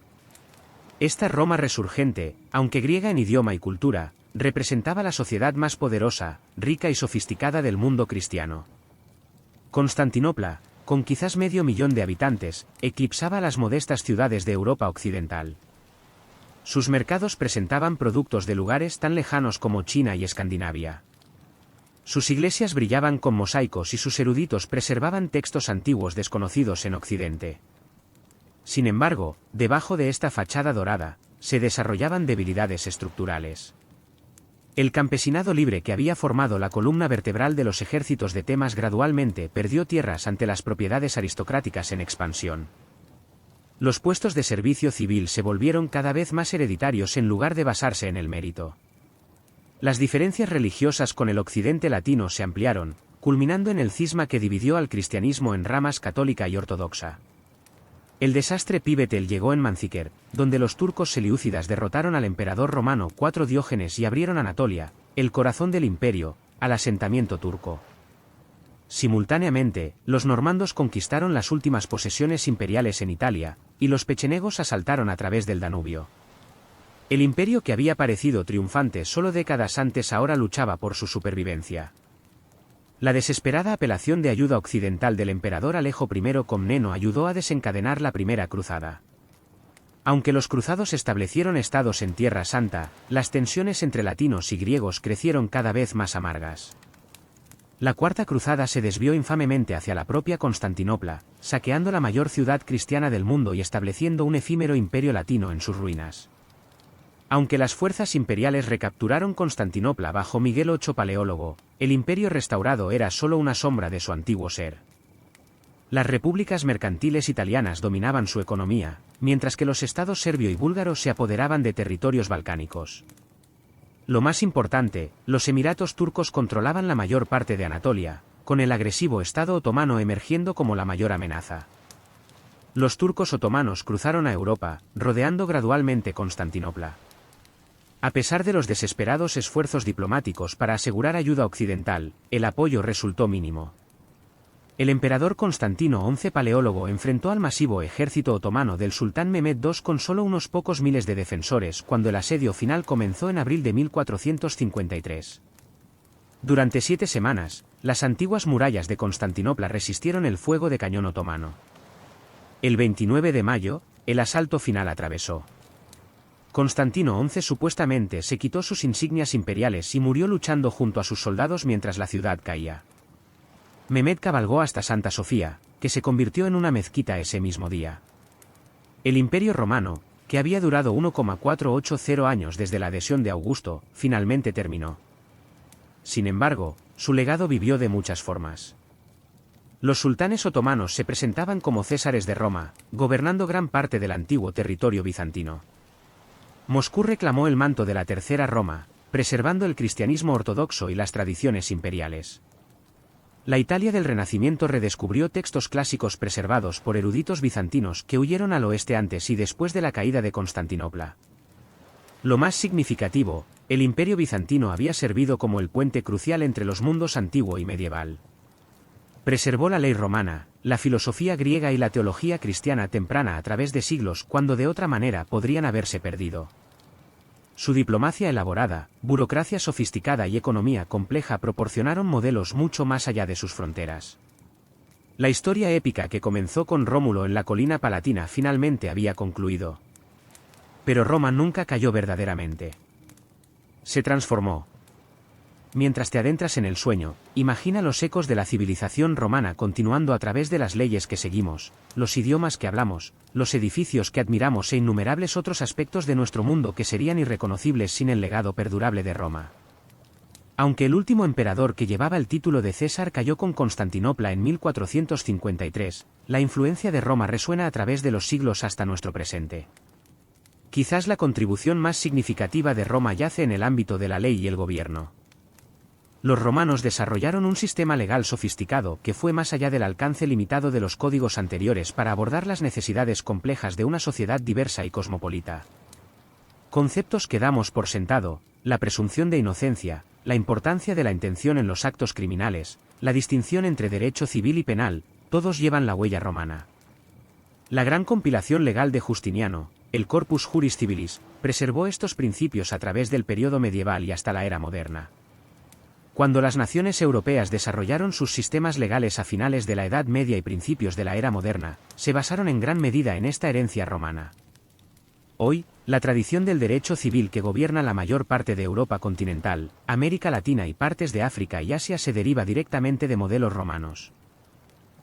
Esta Roma resurgente, aunque griega en idioma y cultura, representaba la sociedad más poderosa, rica y sofisticada del mundo cristiano. Constantinopla, con quizás 500.000 de habitantes, eclipsaba a las modestas ciudades de Europa occidental. Sus mercados presentaban productos de lugares tan lejanos como China y Escandinavia. Sus iglesias brillaban con mosaicos y sus eruditos preservaban textos antiguos desconocidos en Occidente. Sin embargo, debajo de esta fachada dorada, se desarrollaban debilidades estructurales. El campesinado libre que había formado la columna vertebral de los ejércitos de Temas gradualmente perdió tierras ante las propiedades aristocráticas en expansión. Los puestos de servicio civil se volvieron cada vez más hereditarios en lugar de basarse en el mérito. Las diferencias religiosas con el occidente latino se ampliaron, culminando en el cisma que dividió al cristianismo en ramas católica y ortodoxa. El desastre pivotal llegó en Manzikert, donde los turcos selyúcidas derrotaron al emperador romano IV Diógenes y abrieron Anatolia, el corazón del imperio, al asentamiento turco. Simultáneamente, los normandos conquistaron las últimas posesiones imperiales en Italia, y los pechenegos asaltaron a través del Danubio. El imperio que había parecido triunfante solo décadas antes ahora luchaba por su supervivencia. La desesperada apelación de ayuda occidental del emperador Alejo I Comneno ayudó a desencadenar la Primera Cruzada. Aunque los cruzados establecieron estados en Tierra Santa, las tensiones entre latinos y griegos crecieron cada vez más amargas. La Cuarta Cruzada se desvió infamemente hacia la propia Constantinopla, saqueando la mayor ciudad cristiana del mundo y estableciendo un efímero imperio latino en sus ruinas. Aunque las fuerzas imperiales recapturaron Constantinopla bajo Miguel VIII Paleólogo, el imperio restaurado era solo una sombra de su antiguo ser. Las repúblicas mercantiles italianas dominaban su economía, mientras que los estados serbio y búlgaro se apoderaban de territorios balcánicos. Lo más importante, los emiratos turcos controlaban la mayor parte de Anatolia, con el agresivo Estado otomano emergiendo como la mayor amenaza. Los turcos otomanos cruzaron a Europa, rodeando gradualmente Constantinopla. A pesar de los desesperados esfuerzos diplomáticos para asegurar ayuda occidental, el apoyo resultó mínimo. El emperador Constantino XI Paleólogo enfrentó al masivo ejército otomano del sultán Mehmed II con solo unos pocos miles de defensores cuando el asedio final comenzó en abril de 1453. Durante 7 semanas, las antiguas murallas de Constantinopla resistieron el fuego de cañón otomano. El 29 de mayo, el asalto final atravesó. Constantino XI supuestamente se quitó sus insignias imperiales y murió luchando junto a sus soldados mientras la ciudad caía. Mehmed cabalgó hasta Santa Sofía, que se convirtió en una mezquita ese mismo día. El Imperio Romano, que había durado 1,480 años desde la adhesión de Augusto, finalmente terminó. Sin embargo, su legado vivió de muchas formas. Los sultanes otomanos se presentaban como césares de Roma, gobernando gran parte del antiguo territorio bizantino. Moscú reclamó el manto de la Tercera Roma, preservando el cristianismo ortodoxo y las tradiciones imperiales. La Italia del Renacimiento redescubrió textos clásicos preservados por eruditos bizantinos que huyeron al oeste antes y después de la caída de Constantinopla. Lo más significativo, el Imperio bizantino había servido como el puente crucial entre los mundos antiguo y medieval. Preservó la ley romana, la filosofía griega y la teología cristiana temprana a través de siglos cuando de otra manera podrían haberse perdido. Su diplomacia elaborada, burocracia sofisticada y economía compleja proporcionaron modelos mucho más allá de sus fronteras. La historia épica que comenzó con Rómulo en la colina palatina finalmente había concluido. Pero Roma nunca cayó verdaderamente. Se transformó. mientras te adentras en el sueño, imagina los ecos de la civilización romana continuando a través de las leyes que seguimos, los idiomas que hablamos, los edificios que admiramos e innumerables otros aspectos de nuestro mundo que serían irreconocibles sin el legado perdurable de Roma. Aunque el último emperador que llevaba el título de César cayó con Constantinopla en 1453, la influencia de Roma resuena a través de los siglos hasta nuestro presente. Quizás la contribución más significativa de Roma yace en el ámbito de la ley y el gobierno. Los romanos desarrollaron un sistema legal sofisticado que fue más allá del alcance limitado de los códigos anteriores para abordar las necesidades complejas de una sociedad diversa y cosmopolita. Conceptos que damos por sentado, la presunción de inocencia, la importancia de la intención en los actos criminales, la distinción entre derecho civil y penal, todos llevan la huella romana. La gran compilación legal de Justiniano, el Corpus Juris Civilis, preservó estos principios a través del periodo medieval y hasta la era moderna. Cuando las naciones europeas desarrollaron sus sistemas legales a finales de la Edad Media y principios de la era moderna, se basaron en gran medida en esta herencia romana. Hoy, la tradición del derecho civil que gobierna la mayor parte de Europa continental, América Latina y partes de África y Asia se deriva directamente de modelos romanos.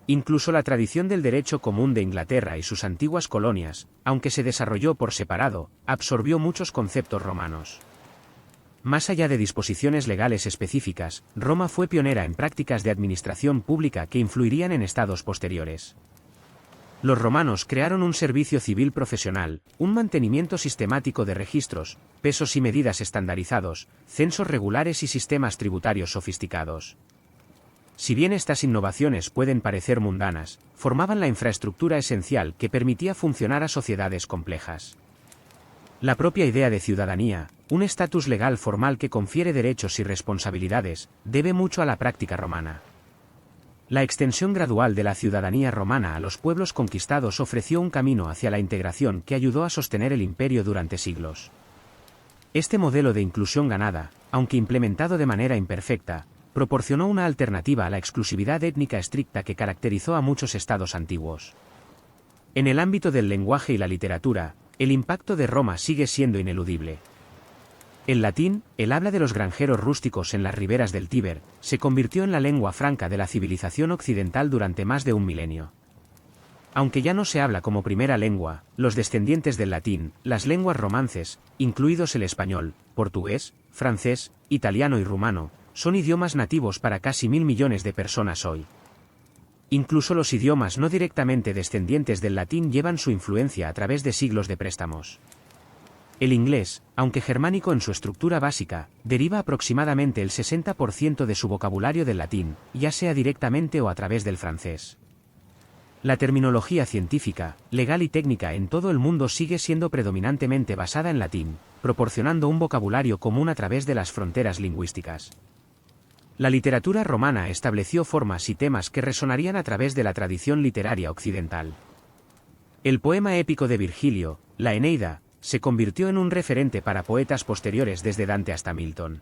Incluso la tradición del derecho común de Inglaterra y sus antiguas colonias, aunque se desarrolló por separado, absorbió muchos conceptos romanos. Más allá de disposiciones legales específicas, Roma fue pionera en prácticas de administración pública que influirían en estados posteriores. Los romanos crearon un servicio civil profesional, un mantenimiento sistemático de registros, pesos y medidas estandarizados, censos regulares y sistemas tributarios sofisticados. Si bien estas innovaciones pueden parecer mundanas, formaban la infraestructura esencial que permitía funcionar a sociedades complejas. La propia idea de ciudadanía, un estatus legal formal que confiere derechos y responsabilidades, debe mucho a la práctica romana. La extensión gradual de la ciudadanía romana a los pueblos conquistados ofreció un camino hacia la integración que ayudó a sostener el imperio durante siglos. Este modelo de inclusión ganada, aunque implementado de manera imperfecta, proporcionó una alternativa a la exclusividad étnica estricta que caracterizó a muchos estados antiguos. En el ámbito del lenguaje y la literatura, el impacto de Roma sigue siendo ineludible. El latín, el habla de los granjeros rústicos en las riberas del Tíber, se convirtió en la lengua franca de la civilización occidental durante más de un milenio. Aunque ya no se habla como primera lengua, los descendientes del latín, las lenguas romances, incluidos el español, portugués, francés, italiano y rumano, son idiomas nativos para casi 1.000 millones de personas hoy. Incluso los idiomas no directamente descendientes del latín llevan su influencia a través de siglos de préstamos. El inglés, aunque germánico en su estructura básica, deriva aproximadamente el 60% de su vocabulario del latín, ya sea directamente o a través del francés. La terminología científica, legal y técnica en todo el mundo sigue siendo predominantemente basada en latín, proporcionando un vocabulario común a través de las fronteras lingüísticas. La literatura romana estableció formas y temas que resonarían a través de la tradición literaria occidental. El poema épico de Virgilio, la Eneida, se convirtió en un referente para poetas posteriores desde Dante hasta Milton.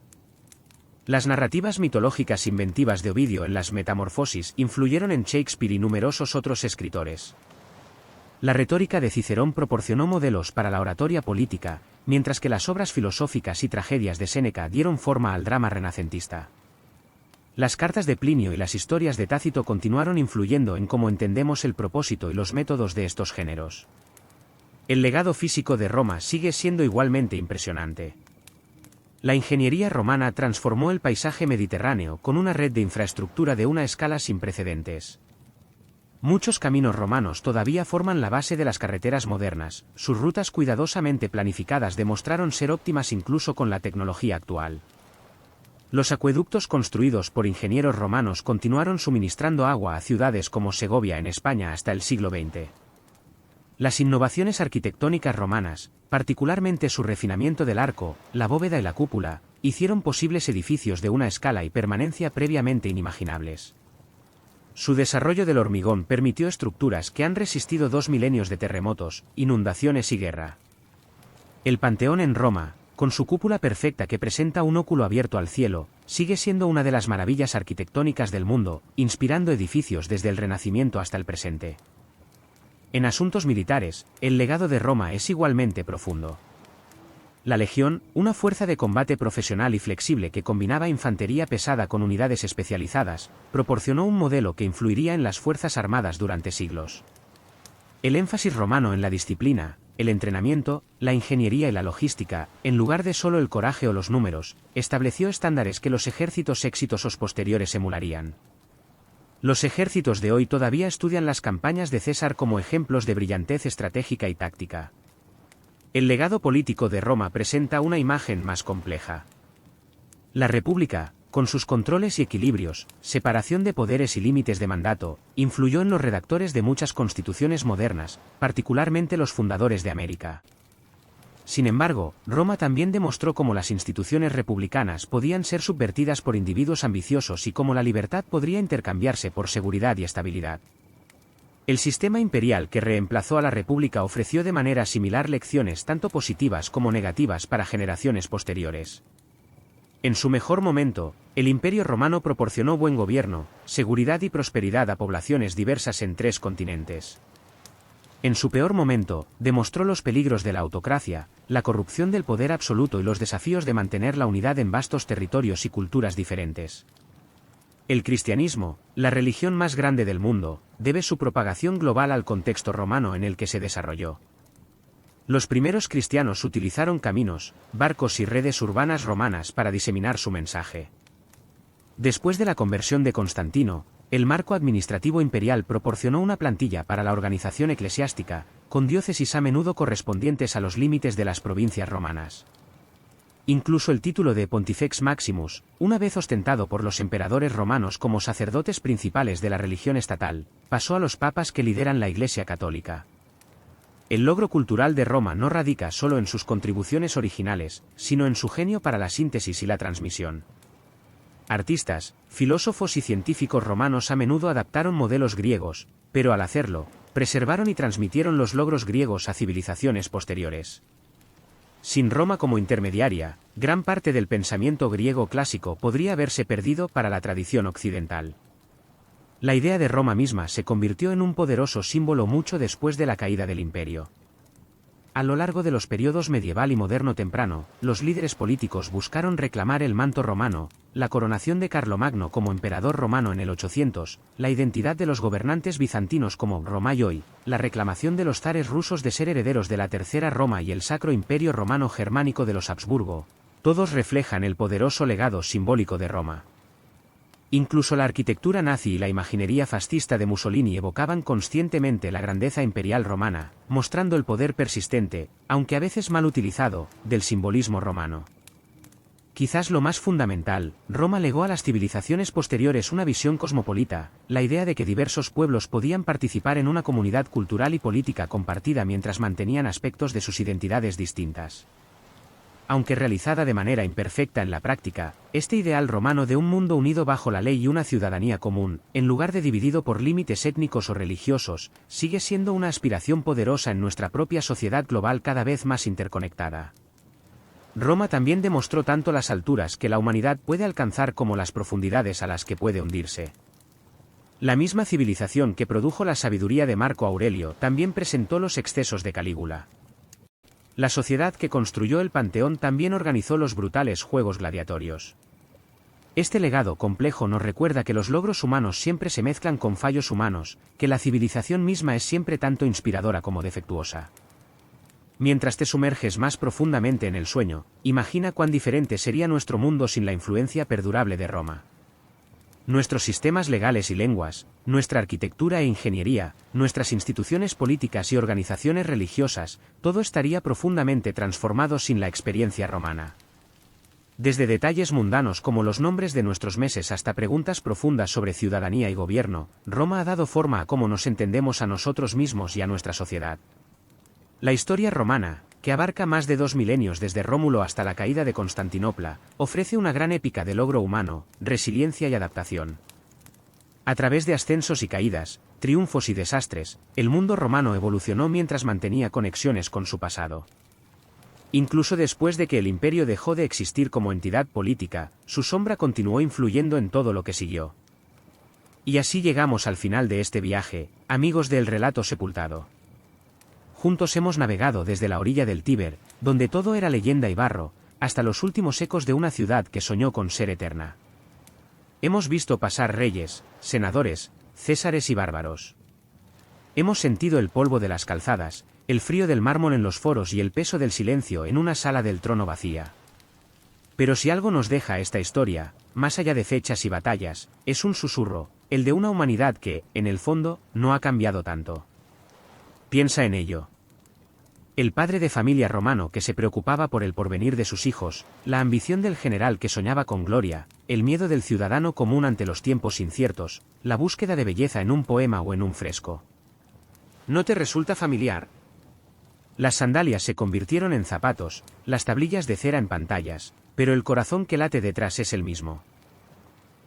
Las narrativas mitológicas inventivas de Ovidio en las Metamorfosis influyeron en Shakespeare y numerosos otros escritores. La retórica de Cicerón proporcionó modelos para la oratoria política, mientras que las obras filosóficas y tragedias de Séneca dieron forma al drama renacentista. Las cartas de Plinio y las historias de Tácito continuaron influyendo en cómo entendemos el propósito y los métodos de estos géneros. El legado físico de Roma sigue siendo igualmente impresionante. La ingeniería romana transformó el paisaje mediterráneo con una red de infraestructura de una escala sin precedentes. Muchos caminos romanos todavía forman la base de las carreteras modernas, sus rutas cuidadosamente planificadas demostraron ser óptimas incluso con la tecnología actual. Los acueductos construidos por ingenieros romanos continuaron suministrando agua a ciudades como Segovia en España hasta el siglo XX. Las innovaciones arquitectónicas romanas, particularmente su refinamiento del arco, la bóveda y la cúpula, hicieron posibles edificios de una escala y permanencia previamente inimaginables. Su desarrollo del hormigón permitió estructuras que han resistido 2 milenios de terremotos, inundaciones y guerra. El Panteón en Roma, con su cúpula perfecta que presenta un óculo abierto al cielo, sigue siendo una de las maravillas arquitectónicas del mundo, inspirando edificios desde el Renacimiento hasta el presente. En asuntos militares, el legado de Roma es igualmente profundo. La Legión, una fuerza de combate profesional y flexible que combinaba infantería pesada con unidades especializadas, proporcionó un modelo que influiría en las fuerzas armadas durante siglos. El énfasis romano en la disciplina, el entrenamiento, la ingeniería y la logística, en lugar de solo el coraje o los números, estableció estándares que los ejércitos exitosos posteriores emularían. Los ejércitos de hoy todavía estudian las campañas de César como ejemplos de brillantez estratégica y táctica. El legado político de Roma presenta una imagen más compleja. La República, con sus controles y equilibrios, separación de poderes y límites de mandato, influyó en los redactores de muchas constituciones modernas, particularmente los fundadores de América. Sin embargo, Roma también demostró cómo las instituciones republicanas podían ser subvertidas por individuos ambiciosos y cómo la libertad podría intercambiarse por seguridad y estabilidad. El sistema imperial que reemplazó a la República ofreció de manera similar lecciones tanto positivas como negativas para generaciones posteriores. En su mejor momento, el Imperio Romano proporcionó buen gobierno, seguridad y prosperidad a poblaciones diversas en 3 continentes. En su peor momento, demostró los peligros de la autocracia, la corrupción del poder absoluto y los desafíos de mantener la unidad en vastos territorios y culturas diferentes. El cristianismo, la religión más grande del mundo, debe su propagación global al contexto romano en el que se desarrolló. Los primeros cristianos utilizaron caminos, barcos y redes urbanas romanas para diseminar su mensaje. Después de la conversión de Constantino, el marco administrativo imperial proporcionó una plantilla para la organización eclesiástica, con diócesis a menudo correspondientes a los límites de las provincias romanas. Incluso el título de Pontifex Maximus, una vez ostentado por los emperadores romanos como sacerdotes principales de la religión estatal, pasó a los papas que lideran la Iglesia católica. El logro cultural de Roma no radica solo en sus contribuciones originales, sino en su genio para la síntesis y la transmisión. Artistas, filósofos y científicos romanos a menudo adaptaron modelos griegos, pero al hacerlo, preservaron y transmitieron los logros griegos a civilizaciones posteriores. Sin Roma como intermediaria, gran parte del pensamiento griego clásico podría haberse perdido para la tradición occidental. La idea de Roma misma se convirtió en un poderoso símbolo mucho después de la caída del imperio. A lo largo de los periodos medieval y moderno temprano, los líderes políticos buscaron reclamar el manto romano, la coronación de Carlomagno como emperador romano en el 800, la identidad de los gobernantes bizantinos como Roma y hoy, la reclamación de los zares rusos de ser herederos de la Tercera Roma y el Sacro Imperio Romano Germánico de los Habsburgo, todos reflejan el poderoso legado simbólico de Roma. Incluso la arquitectura nazi y la imaginería fascista de Mussolini evocaban conscientemente la grandeza imperial romana, mostrando el poder persistente, aunque a veces mal utilizado, del simbolismo romano. Quizás lo más fundamental, Roma legó a las civilizaciones posteriores una visión cosmopolita, la idea de que diversos pueblos podían participar en una comunidad cultural y política compartida mientras mantenían aspectos de sus identidades distintas. Aunque realizada de manera imperfecta en la práctica, este ideal romano de un mundo unido bajo la ley y una ciudadanía común, en lugar de dividido por límites étnicos o religiosos, sigue siendo una aspiración poderosa en nuestra propia sociedad global cada vez más interconectada. Roma también demostró tanto las alturas que la humanidad puede alcanzar como las profundidades a las que puede hundirse. La misma civilización que produjo la sabiduría de Marco Aurelio también presentó los excesos de Calígula. La sociedad que construyó el Panteón también organizó los brutales juegos gladiatorios. Este legado complejo nos recuerda que los logros humanos siempre se mezclan con fallos humanos, que la civilización misma es siempre tanto inspiradora como defectuosa. Mientras te sumerges más profundamente en el sueño, imagina cuán diferente sería nuestro mundo sin la influencia perdurable de Roma. Nuestros sistemas legales y lenguas, nuestra arquitectura e ingeniería, nuestras instituciones políticas y organizaciones religiosas, todo estaría profundamente transformado sin la experiencia romana. Desde detalles mundanos como los nombres de nuestros meses hasta preguntas profundas sobre ciudadanía y gobierno, Roma ha dado forma a cómo nos entendemos a nosotros mismos y a nuestra sociedad. La historia romana, que abarca más de 2 milenios desde Rómulo hasta la caída de Constantinopla, ofrece una gran épica de logro humano, resiliencia y adaptación. A través de ascensos y caídas, triunfos y desastres, el mundo romano evolucionó mientras mantenía conexiones con su pasado. Incluso después de que el imperio dejó de existir como entidad política, su sombra continuó influyendo en todo lo que siguió. Y así llegamos al final de este viaje, amigos del relato sepultado. juntos hemos navegado desde la orilla del Tíber, donde todo era leyenda y barro, hasta los últimos ecos de una ciudad que soñó con ser eterna. Hemos visto pasar reyes, senadores, césares y bárbaros. Hemos sentido el polvo de las calzadas, el frío del mármol en los foros y el peso del silencio en una sala del trono vacía. Pero si algo nos deja esta historia, más allá de fechas y batallas, es un susurro, el de una humanidad que, en el fondo, no ha cambiado tanto. Piensa en ello. El padre de familia romano que se preocupaba por el porvenir de sus hijos, la ambición del general que soñaba con gloria, el miedo del ciudadano común ante los tiempos inciertos, la búsqueda de belleza en un poema o en un fresco. ¿No te resulta familiar? Las sandalias se convirtieron en zapatos, las tablillas de cera en pantallas, pero el corazón que late detrás es el mismo.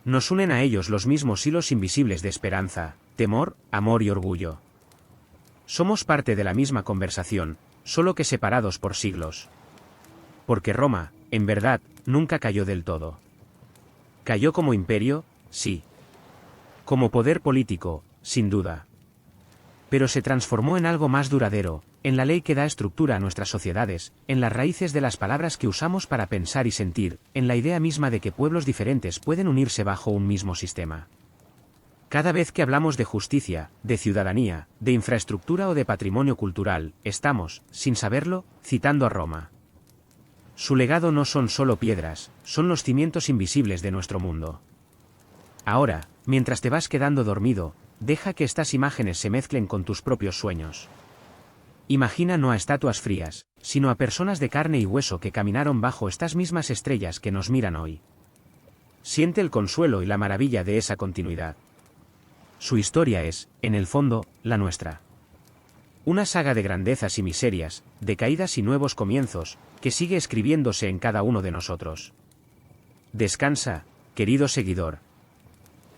Nos unen a ellos los mismos hilos invisibles de esperanza, temor, amor y orgullo. Somos parte de la misma conversación, solo que separados por siglos. Porque Roma, en verdad, nunca cayó del todo. Cayó como imperio, sí. Como poder político, sin duda. Pero se transformó en algo más duradero, en la ley que da estructura a nuestras sociedades, en las raíces de las palabras que usamos para pensar y sentir, en la idea misma de que pueblos diferentes pueden unirse bajo un mismo sistema. Cada vez que hablamos de justicia, de ciudadanía, de infraestructura o de patrimonio cultural, estamos, sin saberlo, citando a Roma. Su legado no son solo piedras, son los cimientos invisibles de nuestro mundo. Ahora, mientras te vas quedando dormido, deja que estas imágenes se mezclen con tus propios sueños. Imagina no a estatuas frías, sino a personas de carne y hueso que caminaron bajo estas mismas estrellas que nos miran hoy. Siente el consuelo y la maravilla de esa continuidad. Su historia es, en el fondo, la nuestra. Una saga de grandezas y miserias, de caídas y nuevos comienzos, que sigue escribiéndose en cada uno de nosotros. Descansa, querido seguidor.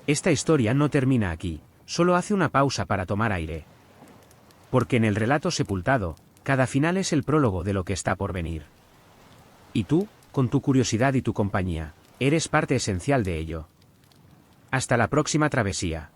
Esta historia no termina aquí, solo hace una pausa para tomar aire. Porque en el relato sepultado, cada final es el prólogo de lo que está por venir. Y tú, con tu curiosidad y tu compañía, eres parte esencial de ello. Hasta la próxima travesía.